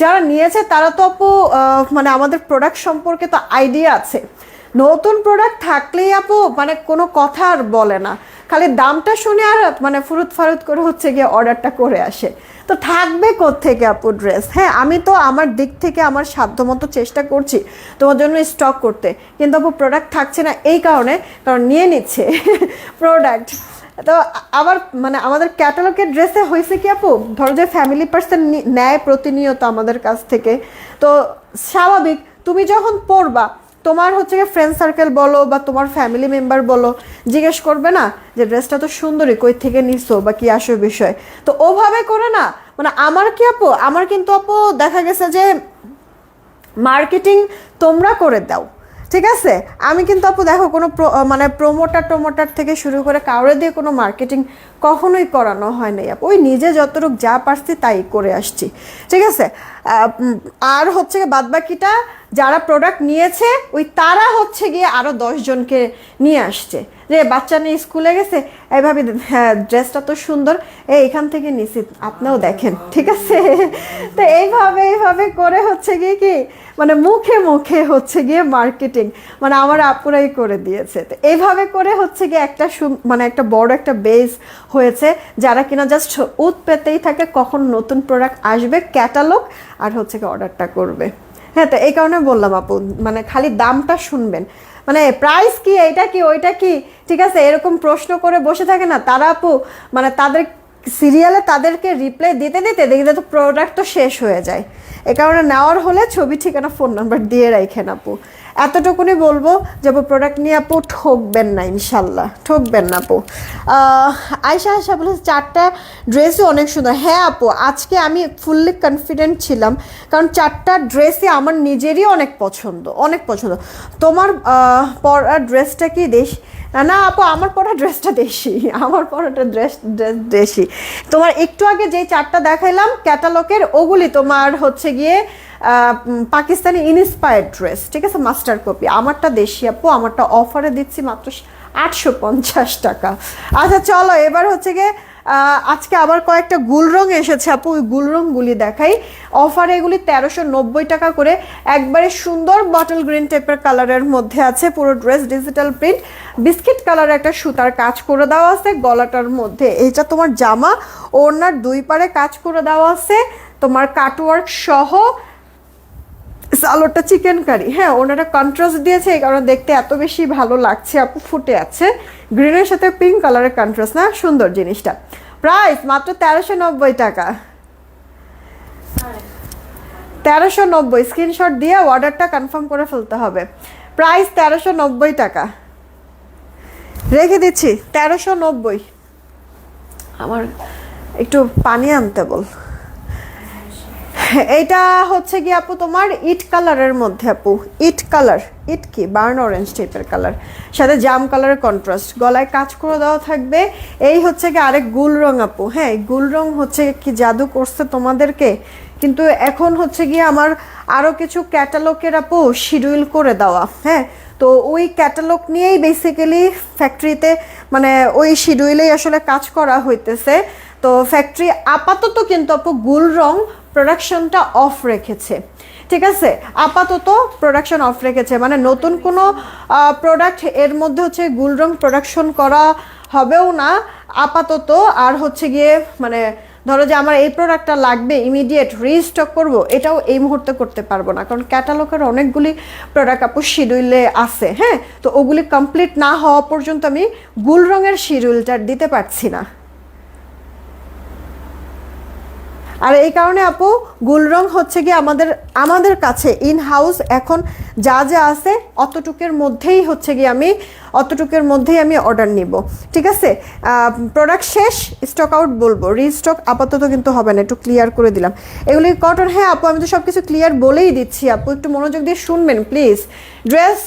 যারা নিয়েছে তারা তো আপু মানে আমাদের প্রোডাক্ট সম্পর্কে তো আইডিয়া আছে। নতুন প্রোডাক্ট থাকলেই আপু মানে কোনো কথা আর বলে না, খালি দামটা শুনে আর মানে ফুরুত ফারুত করে হচ্ছে গিয়ে অর্ডারটা করে আসে। তো থাকবে কোত্থেকে আপু ড্রেস? হ্যাঁ, আমি তো আমার দিক থেকে আমার সাধ্যমতো চেষ্টা করছি তোমার জন্য স্টক করতে, কিন্তু আপু প্রোডাক্ট থাকছে না এই কারণে, কারণ নিয়ে নিচ্ছে প্রোডাক্ট। তো আবার মানে আমাদের ক্যাটালগের ড্রেসে হয়েছে কি আপু, ধরো যে ফ্যামিলি পার্সন নেয় প্রতিনিয়ত আমাদের কাছ থেকে, তো স্বাভাবিক তুমি যখন পড়বা তোমার হচ্ছে ফ্রেন্ড সার্কেল বলো বা তোমার ফ্যামিলি মেম্বার বলো, জিজ্ঞেস করবে না যে ড্রেসটা তো সুন্দরই, কই থেকে নিছো বা কি আসে বিষয়। তো ওভাবে করে না মানে আমার কি আপু, আমার কিন্তু আপু দেখা গেছে যে মার্কেটিং তোমরা করে দাও, ঠিক আছে? আমি কিন্তু আপু দেখো কোনো মানে প্রমোটার থেকে শুরু করে কাউরে দিয়ে কোনো মার্কেটিং কখনোই করানো হয় নাই আপু। ওই নিজে যতটুকু যা পারছি তাই করে আসছি, ঠিক আছে? আর হচ্ছে বাদবাকিটা যারা প্রোডাক্ট নিয়েছে ওই তারা হচ্ছে গিয়ে আরও 10 জনকে নিয়ে আসছে, যে বাচ্চা নিয়ে স্কুলে গেছে, এইভাবে হ্যাঁ ড্রেসটা তো সুন্দর, এখান থেকে নিছি আপনিও দেখেন, ঠিক আছে? তো এইভাবে করে হচ্ছে গিয়ে কি মানে মুখে হচ্ছে গিয়ে মার্কেটিং মানে আমার আপুরাই করে দিয়েছে। তো এইভাবে করে হচ্ছে গিয়ে একটা মানে একটা বড় একটা বেস হয়েছে, যারা কিনা জাস্ট পেতেই থাকে কখন নতুন প্রোডাক্ট আসবে, ক্যাটালগ আর হচ্ছে গিয়ে অর্ডারটা করবে। হ্যাঁ, তো এই কারণে বললাম আপু মানে খালি দামটা শুনবেন, মানে প্রাইস কি, এইটা কি ওইটা কি, ঠিক আছে, এরকম প্রশ্ন করে বসে থাকে না তারা আপু, মানে তাদের সিরিয়ালে তাদেরকে রিপ্লাই দিতে দেখতে তো প্রোডাক্ট তো শেষ হয়ে যায়। এ কারণে নেওয়ার হলে ছবি ঠিকানা ফোন নাম্বার দিয়ে রাখেন আপু। এতটুকুনি বলবো যে আপু প্রোডাক্ট নিয়ে আপু ঠকবেন না, ইনশাল্লাহ ঠকবেন না আপু। আয়শা বলে 4টা ড্রেসই অনেক সুন্দর। হ্যাঁ আপু, আজকে আমি ফুললি কনফিডেন্ট ছিলাম, কারণ 4টা ড্রেসই আমার নিজেরই অনেক পছন্দ। তোমার পরা ড্রেসটা কি না আপু, আমার পরা ড্রেসটা দেশি, আমার পরাটা ড্রেস দেশি। তোমার একটু আগে যে 4টা দেখাইলাম ক্যাটালগের, ওগুলি তোমার হচ্ছে গিয়ে পাকিস্তানি ইনস্পায়ার্ড ড্রেস, ঠিক আছে, মাস্টার কপি। আমারটা দেশি আপু, আমারটা অফারে দিচ্ছি মাত্র 850 টাকা। আচ্ছা চলো এবার হচ্ছে গিয়ে আজকে আবার কয়েকটা গুল রং এসেছে আপু, ওই গুল রংগুলি দেখাই। অফারে এগুলি 1390 টাকা করে, একবারে সুন্দর বটল গ্রিন টাইপের কালারের মধ্যে আছে। পুরো ড্রেস ডিজিটাল প্রিন্ট, বিস্কিট কালারের একটা সুতার কাজ করে দেওয়া আছে গলাটার মধ্যে। এটা তোমার জামা, ওড়নার দুই পারে কাজ করে দেওয়া আছে তোমার কাটওয়ার্ক সহ। সালোয়ারটা চিকেন কারি, হ্যাঁ ওনারা কন্ট্রাস্ট দিয়েছে, এই কারণে দেখতে এত বেশি ভালো লাগছে আপু, ফুটে আছে। গ্রিনের সাথে পিঙ্ক কালারের কন্ট্রাস্ট, না সুন্দর জিনিসটা। প্রাইস মাত্র 1390 টাকা। 1390, স্ক্রিনশট দিয়ে অর্ডারটা কনফার্ম করে ফেলতে হবে। প্রাইস 1390 টাকা, রেখে দিচ্ছি 1390। আমার একটু পানি আনতে বল। এইটা হচ্ছে কি আপু তোমার ইট কালারের মধ্যে আপু, ইট কালার, ইট কি বার্ন অরেঞ্জ টাইপের কালার, সাথে জাম কালারের কন্ট্রাস্ট, গলায় কাজ করে দেওয়া থাকবে। এই হচ্ছে কি আরেক গুল রং আপু, হ্যাঁ গুল রং হচ্ছে কি জাদু করছে তোমাদেরকে। কিন্তু এখন হচ্ছে গিয়ে আমার আরও কিছু ক্যাটালগের আপু শিডিউল করে দেওয়া, হ্যাঁ তো ওই ক্যাটালগ নিয়েই বেসিক্যালি ফ্যাক্টরিতে মানে ওই শিডিউলেই আসলে কাজ করা হইতেছে। তো ফ্যাক্টরি আপাতত কিন্তু আপু গুল রং প্রোডাকশনটা অফ রেখেছে, ঠিক আছে, আপাতত প্রোডাকশন অফ রেখেছে, মানে নতুন কোনো প্রোডাক্ট এর মধ্যে হচ্ছে গুল রং প্রোডাকশন করা হবেও না আপাতত। আর হচ্ছে গিয়ে মানে ধরো যে আমার এই প্রোডাক্টটা লাগবে ইমিডিয়েট রিস্টক করব, এটাও এই মুহূর্তে করতে পারবো না, কারণ ক্যাটালগের অনেকগুলি প্রোডাক্ট আপু শিডিউলে আছে, হ্যাঁ তো ওগুলি কমপ্লিট না হওয়া পর্যন্ত আমি গুল রঙের শিডিউলটা দিতে পারছি না। আর এই কারণে আপু গুল রং হচ্ছে কি আমাদের কাছে ইন হাউস এখন যা যা আছে অতটুকের মধ্যেই হচ্ছে কি আমি অতটুকের মধ্যেই আমি অর্ডার নিব, ঠিক আছে। প্রোডাক্ট শেষ, স্টক আউট বলবো, রিস্টক আপাতত কিন্তু হবে না, একটু ক্লিয়ার করে দিলাম। এগুলি কটন, হ্যাঁ আপু আমি তো সব কিছু ক্লিয়ার বলেই দিচ্ছি আপু, একটু মনোযোগ দিয়ে শুনবেন প্লিজ। ড্রেস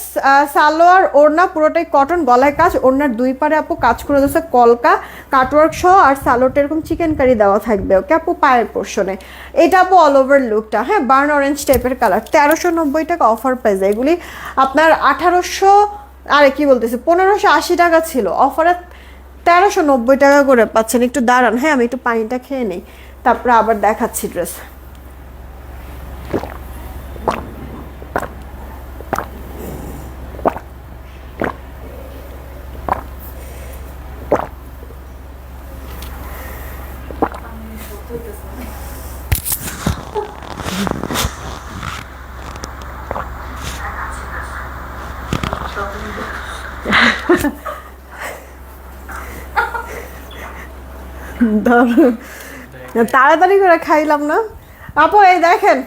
সালোয়ার ওড়না পুরোটাই কটন, গলায় কাজ, ওড়নার দুই পারে আপু কাজ করে দিচ্ছে কলকা কাটওয়ার্ক সহ, আর সালোয়ারটা এরকম চিকেন কারি দেওয়া থাকবে ওকে আপু পায়ের পোর্শনে। এটা আপু অল ওভার লুকটা, হ্যাঁ বার্ন অরেঞ্জ টাইপের কালার। 1390 টাকা অফার প্রাইস, এগুলি আপনার 1800 আরে কি বলতেছি 1580 টাকা ছিল, অফারে 1390 টাকা করে পাচ্ছেন। একটু দাঁড়ান, হ্যাঁ আমি একটু পানিটা খেয়ে নিই, তারপরে আবার দেখাচ্ছি ড্রেস। তাড়াতাড়ি করে খাইলাম না আপু। এই দেখেন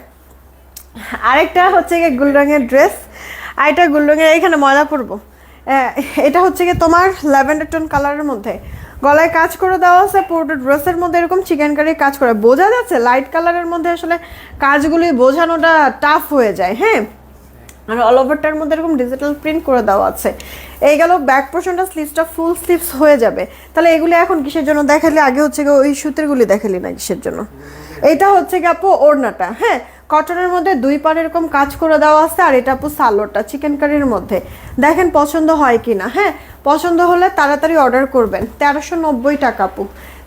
আরেকটা হচ্ছে গিয়ে গুল রঙের ড্রেস, আরেকটা গুল রঙের, এখানে ময়লা পড়বো। এটা হচ্ছে গিয়ে তোমার ল্যাভেন্ডার টোন কালারের মধ্যে, গলায় কাজ করে দেওয়া আছে, পুরোটা ড্রেসের মধ্যে এরকম চিকেন কারি কাজ করে, বোঝা যাচ্ছে লাইট কালারের মধ্যে আসলে কাজগুলি বোঝানোটা টাফ হয়ে যায়, হ্যাঁ আর অল ওভারটার মধ্যে এরকম ডিজিটাল প্রিন্ট করে দেওয়া আছে। এই গেল ব্যাক পোর্শনটা, স্লিভসটা ফুল স্লিভস হয়ে যাবে। তাহলে এগুলি এখন কিসের জন্য দেখালি, আগে হচ্ছে গিয়ে ওই সুতিরগুলি দেখালি না কিসের জন্য। এইটা হচ্ছে গিয়ে আপু ওড়নাটা, হ্যাঁ কটনের মধ্যে দুই পার এরকম কাজ করে দেওয়া আছে, আর এটা আপু সালোয়ারটা চিকেন কারির মধ্যে। দেখেন পছন্দ হয় কি না, হ্যাঁ পছন্দ হলে তাড়াতাড়ি অর্ডার করবেন। 1390 টাকা আপু,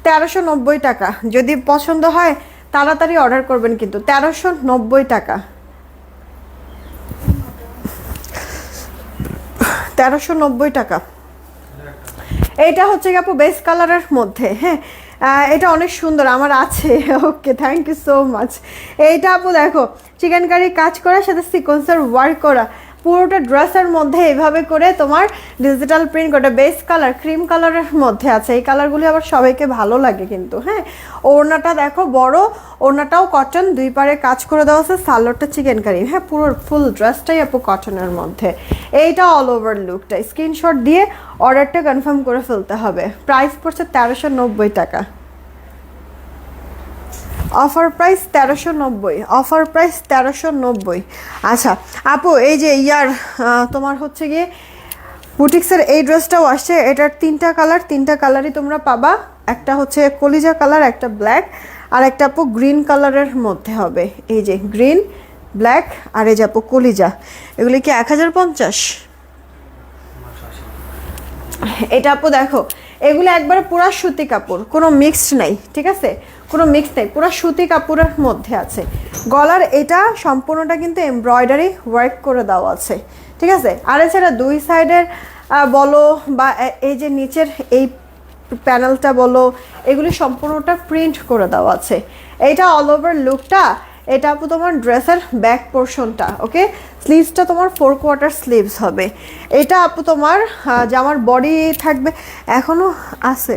1390 টাকা, যদি পছন্দ হয় তাড়াতাড়ি অর্ডার করবেন কিন্তু। 1390 টাকা, 1390 টাকা। এইটা হচ্ছে কি আপু বেস কালারের মধ্যে, হ্যাঁ এটা অনেক সুন্দর, আমার আছে, okay thank you so much. এইটা আপু দেখো চিকেন কারি কাজ করার সাথে সিকোয়েন্সের ওয়ার্ক করা, পুরোটা ড্রেসের মধ্যে এইভাবে করে তোমার ডিজিটাল প্রিন্ট করে, বেস কালার ক্রিম কালারের মধ্যে আছে। এই কালারগুলি আবার সবাইকে ভালো লাগে কিন্তু, হ্যাঁ ওড়নাটা দেখো বড়, ওড়নাটাও কটন, দুই পারে কাজ করে দেওয়া আছে, সালোয়ারটা চিকেন কারি, হ্যাঁ পুরো ফুল ড্রেসটাই আপু কটনের মধ্যে। এইটা অল ওভার লুকটা, স্ক্রিনশট দিয়ে অর্ডারটা কনফার্ম করে ফেলতে হবে। প্রাইস পড়ছে 1390 টাকা, অফার প্রাইস 1390, অফার প্রাইস 1390। আচ্ছা আপু এই যে ইয়ার তোমার হচ্ছে গিয়ে বুটিক্সের এই ড্রেসটাও আসছে, এটার তিনটা কালার, তিনটা কালারই তোমরা পাবা, একটা হচ্ছে কলিজা কালার, একটা ব্ল্যাক, আর একটা আপু গ্রিন কালারের মধ্যে হবে। এই যে গ্রিন ব্ল্যাক আর এই যে আপু কলিজা, এগুলি কি 1050? এটা আপু দেখো এগুলো একবারে পুরো সুতি কাপড়, কোনো মিক্সড নাই, ঠিক আছে, কোনো মিক্স নেই, পুরো সুতি কাপড়ের মধ্যে আছে। গলার এটা সম্পূর্ণটা কিন্তু এমব্রয়ডারি ওয়ার্ক করে দেওয়া আছে, ঠিক আছে। আর এছাড়া দুই সাইডের বলো বা এই যে নিচের এই প্যানেলটা বলো, এগুলি সম্পূর্ণটা প্রিন্ট করে দেওয়া আছে। এইটা অল ওভার লুকটা। এটা আপু তোমার ড্রেসের ব্যাক পোর্শনটা, ওকে। স্লিভসটা তোমার 4 কোয়ার্টার স্লিভস হবে। এটা আপু তোমার জামার বডি থাকবে, এখনো আছে।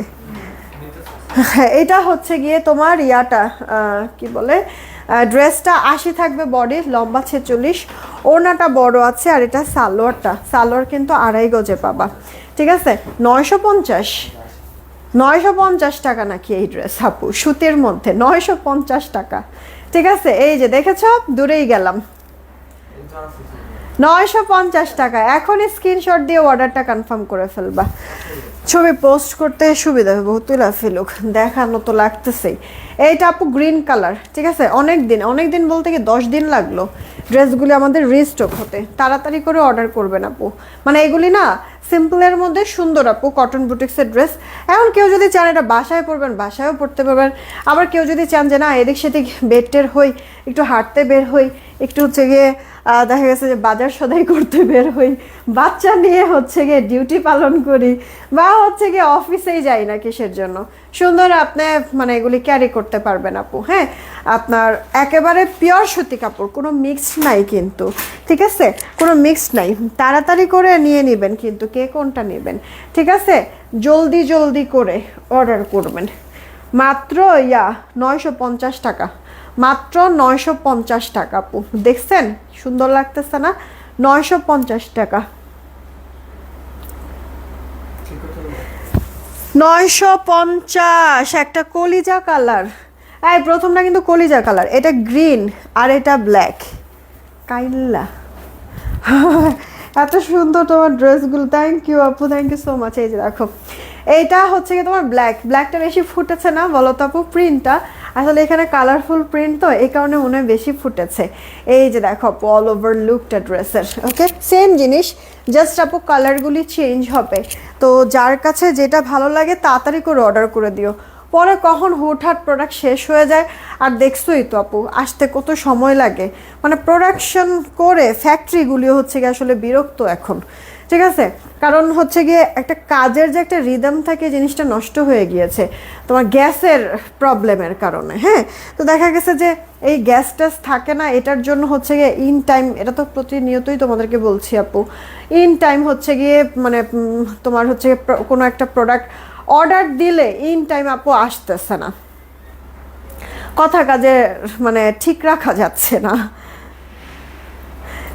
এটা হচ্ছে গিয়ে তোমার ইয়াটা কি বলে, ড্রেসটা 80 থাকবে বডি, লম্বা 46, ওড়নাটা বড় আছে। আর এটা সালোয়ার কিন্তু 2.5 গজে পাবা, ঠিক আছে। 950 টাকা নাকি এই ড্রেস আপু, সুতির মধ্যে 950 টাকা, ঠিক আছে। এই যে দেখেছ, দূরেই গেলাম, 950 টাকা। এখনই স্ক্রিনশট দিয়ে অর্ডারটা কনফার্ম করে ফেলবা, ছবি পোস্ট করতে সুবিধা হবে, বহুত তুলা ফেলুক, দেখানো তো লাগতেছেই। এইটা আপু গ্রিন কালার, ঠিক আছে। অনেক দিন বলতে কি 10 দিন লাগলো ড্রেসগুলি আমাদের রিস্টক হতে। তাড়াতাড়ি করে অর্ডার করবেন আপু, মানে এগুলি না সিম্পলের মধ্যে সুন্দর আপু, কটন বুটিক্সের ড্রেস। এখন কেউ যদি চান এটা বাসায় পরবেন, বাসায়ও পরতে পারবেন। আবার কেউ যদি চান যে না এদিক সেদিক বেডটের হই, একটু হাঁটতে বের হই, একটু হচ্ছে গিয়ে দেখা গেছে যে বাজার সদাই করতে বের হই, বাচ্চা নিয়ে হচ্ছে গিয়ে ডিউটি পালন করি, বা হচ্ছে গিয়ে অফিসেই যাই না কিসের জন্য, সুন্দর আপনি মানে এগুলি ক্যারি করতে পারবেন আপু। হ্যাঁ, আপনার একেবারে পিওর সুতি কাপড়, কোনো মিক্সড নাই কিন্তু, ঠিক আছে, কোনো মিক্সড নাই। তাড়াতাড়ি করে নিয়ে নেবেন কিন্তু, কে কোনটা নেবেন, ঠিক আছে। জলদি করে অর্ডার করবেন। মাত্র 950 টাকা, মাত্র 950 টাকা আপু। দেখছেন সুন্দর লাগতেছে না? 950 টাকা, 950। একটা কলিজা কালার, এই প্রথমটা কিন্তু কলিজা কালার, এটা গ্রিন আর এটা ব্ল্যাক। কাইল্লা এত সুন্দর তোমার ড্রেসগুলো, থ্যাংক ইউ আপু, থ্যাংক ইউ সো মাচ। এই যে দেখো, এইটা হচ্ছে কি তোমার ব্ল্যাকটা বেশি ফুটেছে না বলো তো আপু? প্রিন্টটা আসলে এখানে কালারফুল প্রিন্ট তো, এই কারণে মনে হয় বেশি ফুটেছে। এই যে দেখো আপু, অল ওভার লুকটা ড্রেসের, ওকে সেম জিনিস, জাস্ট আপু কালারগুলি চেঞ্জ হবে। তো যার কাছে যেটা ভালো লাগে তাড়াতাড়ি করে অর্ডার করে দিও, পরে কখন হুটহাট প্রোডাক্ট শেষ হয়ে যায়। আর দেখছোই তো আপু, আসতে কত সময় লাগে, মানে প্রোডাকশন করে ফ্যাক্টরিগুলি হচ্ছে গিয়ে আসলে বিরক্ত এখন, ঠিক আছে। কারণ হচ্ছে গিয়ে একটা কাজের যে একটা রিদম থাকে, জিনিসটা নষ্ট হয়ে গিয়েছে তোমার গ্যাসের প্রবলেমের কারণে। হ্যাঁ, তো দেখা গেছে যে এই গ্যাস ট্যাস থাকে না, এটার জন্য হচ্ছে গিয়ে ইন টাইম, এটা তো প্রতিনিয়তই তোমাদেরকে বলছি আপু, ইন টাইম হচ্ছে গিয়ে মানে তোমার হচ্ছে কোনো একটা প্রোডাক্ট অর্ডার দিলে ইন টাইম আপু আসতেছে না, কথা কাজে মানে ঠিক রাখা যাচ্ছে না,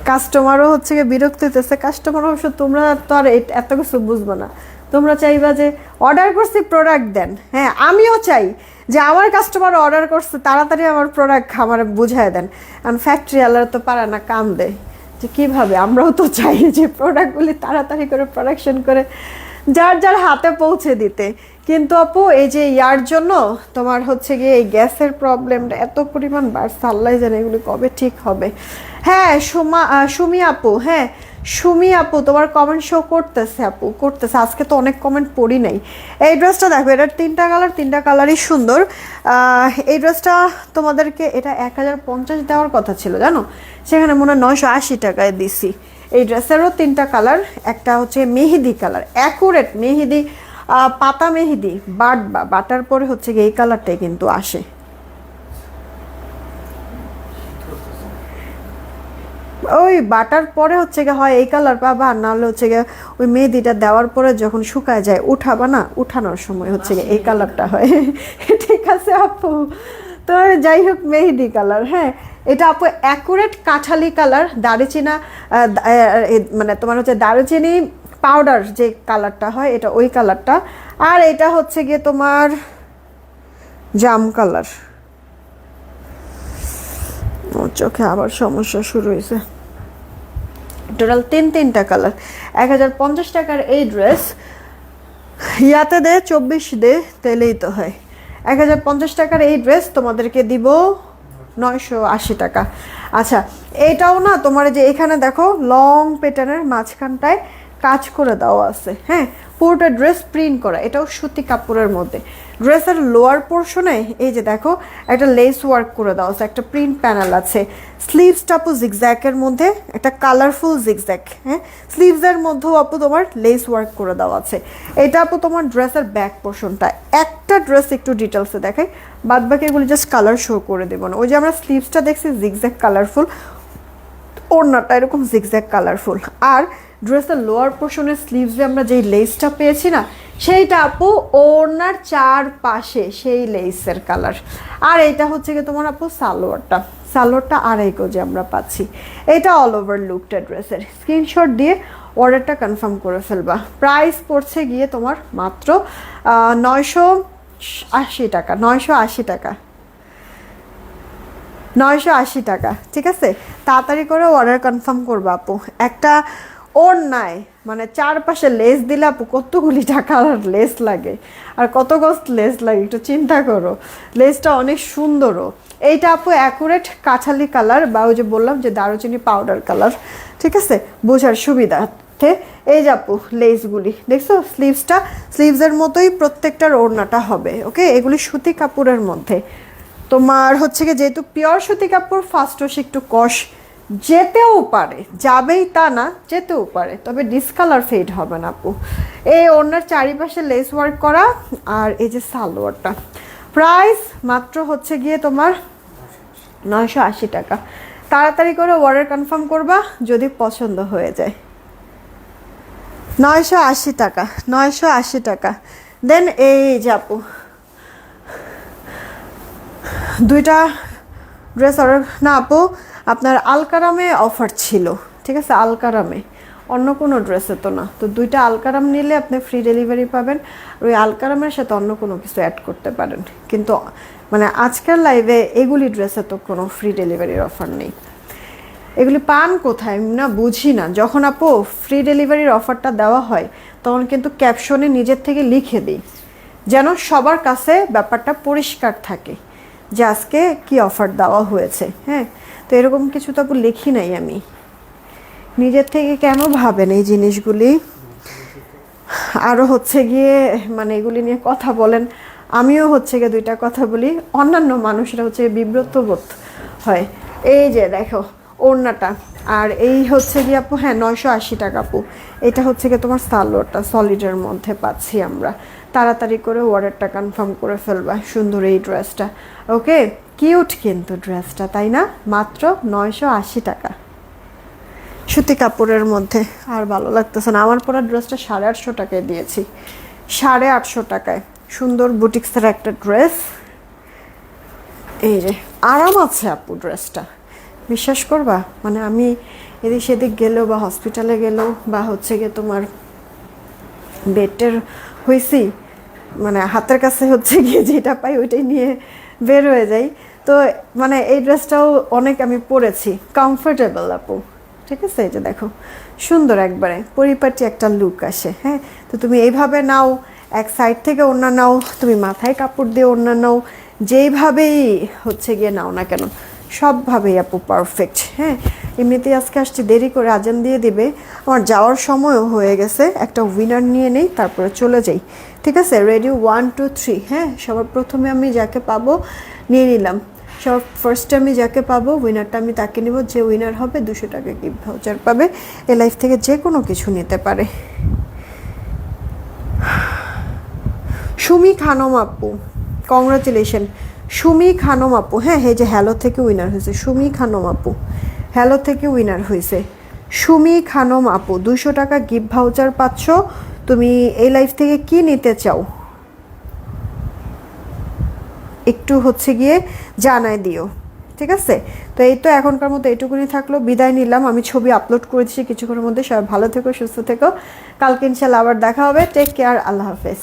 কাস্টমারও হচ্ছে গিয়ে বিরক্ত হইতেছে। কাস্টমার অবশ্য তোমরা তো আর এত কিছু বুঝবো না, তোমরা চাইবা যে অর্ডার করছি প্রোডাক্ট দেন। হ্যাঁ, আমিও চাই যে আমার কাস্টমার অর্ডার করছে তাড়াতাড়ি আমার প্রোডাক্ট আমার বুঝায় দেন। কারণ ফ্যাক্টরি আলাদা তো পারে না কাম দেয় যে কীভাবে, আমরাও তো চাই যে প্রোডাক্টগুলি তাড়াতাড়ি করে প্রোডাকশন করে যার হাতে পৌঁছে দিতে। কিন্তু আপু এই যে ইয়ার জন্য তোমার হচ্ছে গিয়ে এই গ্যাসের প্রবলেমটা এত পরিমাণ বাড়ছে, আল্লাহ জানে এগুলি কবে ঠিক হবে। হ্যাঁ সুমি আপু, হ্যাঁ সুমি আপু তোমার কমেন্ট শো করতেছে আপু, করতেছে। আজকে তো অনেক কমেন্ট পড়ি নাই। এই ড্রেসটা দেখো, এটার তিনটা কালারই সুন্দর। এই ড্রেসটা তোমাদেরকে এটা 1050 দেওয়ার কথা ছিল জানো, সেখানে মনে হয় 980 টাকায় দিছি। এই ড্রেসেরও 3টা কালার, একটা হচ্ছে মেহেদি কালার, অ্যাকুরেট মেহেদি, পাতা মেহেদি, বাটার পরে হচ্ছে এই কালারটাই কিন্তু আসে। ওই বাটার পরে হচ্ছে গিয়ে হয় এই কালার পাবা, আর নাহলে হচ্ছে গিয়ে ওই মেহেদিটা দেওয়ার পরে যখন শুকায় যায় উঠাবা না, উঠানোর সময় হচ্ছে গিয়ে এই কালারটা হয়। ঠিক আছে আপু, তো যাই হোক মেহেদি কালার। হ্যাঁ, এটা আপু অ্যাকুরেট কাঠালি কালার, দারুচিনা মানে তোমার হচ্ছে দারুচিনি পাউডার যে কালারটা হয় এটা ওই কালারটা। আর এটা হচ্ছে গিয়ে তোমার জাম কালার। ওর চোখে আবার সমস্যা শুরু হয়েছে। টোটাল তিনটা কালার, 1050 টাকার এই ড্রেস ইয়াতে দে 24 দে তেলেই তো হয়। 1050 টাকার এই ড্রেস তোমাদেরকে দিব 980 টাকা। আচ্ছা, এইটাও না তোমার যে এখানে দেখো লং প্যাটার্নের মাঝখানটায় কাজ করে দেওয়া আছে, হ্যাঁ পুরোটা ড্রেস প্রিন্ট করা, এটাও সুতি কাপড়ের মধ্যে। ড্রেসের লোয়ার পোর্শনে এই যে দেখো একটা লেস ওয়ার্ক করে দেওয়া আছে, একটা প্রিন্ট প্যানেল আছে। স্লিভসটা আপু জিগজ্যাকের মধ্যে একটা কালারফুল জিগজ্যাক, হ্যাঁ স্লিভসের মধ্যেও আপু তোমার লেস ওয়ার্ক করে দেওয়া আছে। এটা আপু তোমার ড্রেসের ব্যাক পোর্শনটা। একটা ড্রেস একটু ডিটেলসে দেখাই, বাদ বাকি এগুলো জাস্ট কালার শো করে দেবো না। ওই যে আমরা স্লিভসটা দেখছি জিগজ্যাক কালারফুল, ওড়নাটা এরকম জিগজ্যাক কালারফুল। আর ড্রেসের লোয়ার পোর্শনের স্লিভসে আমরা যেই লেসটা পেয়েছি না, সেইটা আপু ওড়নার চারপাশে সেই লেসের কালার। আর এইটা হচ্ছে কি তোমার আপু সালোয়ারটা, সালোয়ারটা আড়াই গজে আমরা পাচ্ছি। এটা অল ওভার লুকটা ড্রেসের। স্ক্রিনশট দিয়ে অর্ডারটা কনফার্ম করে ফেলবা। প্রাইস পড়ছে গিয়ে তোমার মাত্র 980 টাকা, 980 টাকা, 980 টাকা, ঠিক আছে? তাড়াতাড়ি করে অর্ডার কনফার্ম করবো আপু। একটা ওড়নায় মানে চারপাশে লেস দিলে আপু কতগুলি টাকার লেস লাগে, আর কত গজ লেস লাগে একটু চিন্তা করো। লেসটা অনেক সুন্দরও। এইটা আপু অ্যাকুরেট কাঁঠালি কালার, বা ওই যে বললাম যে দারুচিনি পাউডার কালার, ঠিক আছে বোঝার সুবিধার্থে। এই যে আপু লেসগুলি দেখছো, স্লিভসটা স্লিভসের মতোই প্রত্যেকটার ওড়নাটা হবে, ওকে? এগুলি সুতি কাপড়ের মধ্যে তোমার হচ্ছে কি, যেহেতু পিওর সুতি কাপড় ফার্স্ট ওয়াশ একটু কষ যেতেও পারে, যাবেই তা না, যেতেও পারে, তবে ডিসকালার ফেড হবে না আপু। এই ওড়নার চারিপাশে লেস ওয়ার্ক করা, আর এই যে সালোয়ারটা। প্রাইস মাত্র হচ্ছে গিয়ে তোমার 980 টাকা। তাড়াতাড়ি করে অর্ডার কনফার্ম করবা যদি পছন্দ হয়ে যায়। 980 টাকা, 980 টাকা। দেন এই যে আপু দুইটা ড্রেস অর্ডার না আপু, আপনার আলকারামে অফার ছিল, ঠিক আছে? আলকারামে, অন্য কোনো ড্রেসে তো না। তো দুইটা আলকারাম নিলে আপনি ফ্রি ডেলিভারি পাবেন। ওই আলকারামের সাথে অন্য কোনো কিছু অ্যাড করতে পারেন, কিন্তু মানে আজকের লাইভে এগুলি ড্রেসে তো কোনো ফ্রি ডেলিভারির অফার নেই। এগুলি পান কোথায় না বুঝি না। যখন আপু ফ্রি ডেলিভারির অফারটা দেওয়া হয় তখন কিন্তু ক্যাপশনে নিজের থেকে লিখে দিই, যেন সবার কাছে ব্যাপারটা পরিষ্কার থাকে যে আজকে কি অফার দেওয়া হয়েছে, হ্যাঁ? তো এরকম কিছু তো আপু লিখি নাই আমি। নিজের থেকে কেন ভাবেন এই জিনিসগুলি? আরও হচ্ছে গিয়ে মানে এগুলি নিয়ে কথা বলেন, আমিও হচ্ছে গিয়ে দুইটা কথা বলি, অন্যান্য মানুষরা হচ্ছে বিব্রত বোধ হয়। এই যে দেখো ওড়নাটা, আর এই হচ্ছে গিয়ে আপু, হ্যাঁ 980 টাকা আপু। এটা হচ্ছে গিয়ে তোমার সালোয়ারটা সলিডের মধ্যে পাচ্ছি আমরা। তাড়াতাড়ি করে অর্ডারটা কনফার্ম করে ফেলবা। সুন্দর এই ড্রেসটা, ওকে? কিউট কিন্তু ড্রেসটা, তাই না? মাত্র 980 টাকা সুতি কাপড়ের মধ্যে। আর ভালো লাগতেছে না, আমার পরা ড্রেসটা 850 টাকায় দিয়েছি, 850 টাকায়। সুন্দর বুটিক্সের একটা ড্রেস। এই যে আরাম আছে আপু ড্রেসটা, বিশ্বাস করবা। মানে আমি এদিক সেদিক গেলেও বা হসপিটালে গেলেও বা হচ্ছে গিয়ে তোমার বেডের হয়েছি, মানে হাতের কাছে হচ্ছে গিয়ে যেটা পাই ওইটাই নিয়ে বের হয়ে যাই। তো মানে এই ড্রেসটাও অনেক আমি পরেছি, কমফোর্টেবল আপু, ঠিক আছে? এই যে দেখো সুন্দর একবারে পরিপাটি একটা লুক আসে, হ্যাঁ? তো তুমি এইভাবে নাও, এক সাইড থেকে ওড়না নাও, তুমি মাথায় কাপড় দিয়ে ওড়না নাও, যেইভাবেই হচ্ছে গিয়ে নাও না কেন সবভাবেই আপু পারফেক্ট, হ্যাঁ? এমনিতেই আজকে আসছি দেরি করে, আজান দিয়ে দিবে, আমার যাওয়ার সময়ও হয়ে গেছে। একটা উইনার নিয়ে নেই, তারপরে চলে যাই, ঠিক আছে? রেডি 1 2 3, হ্যাঁ? সবার প্রথমে আমি যাকে পাবো নিয়ে নিলাম। সব ফার্স্টে আমি যাকে পাবো উইনারটা আমি তাকে নিব, যে উইনার হবে 200 টাকা গিফট ভাউচার পাবে। এ লাইফ থেকে যে কোনো কিছু নিতে পারে। সুমি খানম আপু, কংগ্রাচুলেশন সুমি খানম আপু, হ্যাঁ? এই যে হ্যালো থেকে উইনার হয়েছে সুমি খানম আপু, হ্যালো থেকে উইনার হয়েছে সুমি খানম আপু। 200 টাকা গিফট ভাউচার পাচ্ছ। তুমি এই লাইফ থেকে কি নিতে চাও একটু হচ্ছে গিয়ে জানাই দিও, ঠিক আছে? তো এই তো এখনকার মতো এইটুকুনি থাকলো, বিদায় নিলাম। আমি ছবি আপলোড করেছি কিছুক্ষণের মধ্যে। সবাই ভালো থেকো, সুস্থ থেকো। কালকে ইনশাল্লাহ আবার দেখা হবে। টেক কেয়ার, আল্লাহ হাফেজ।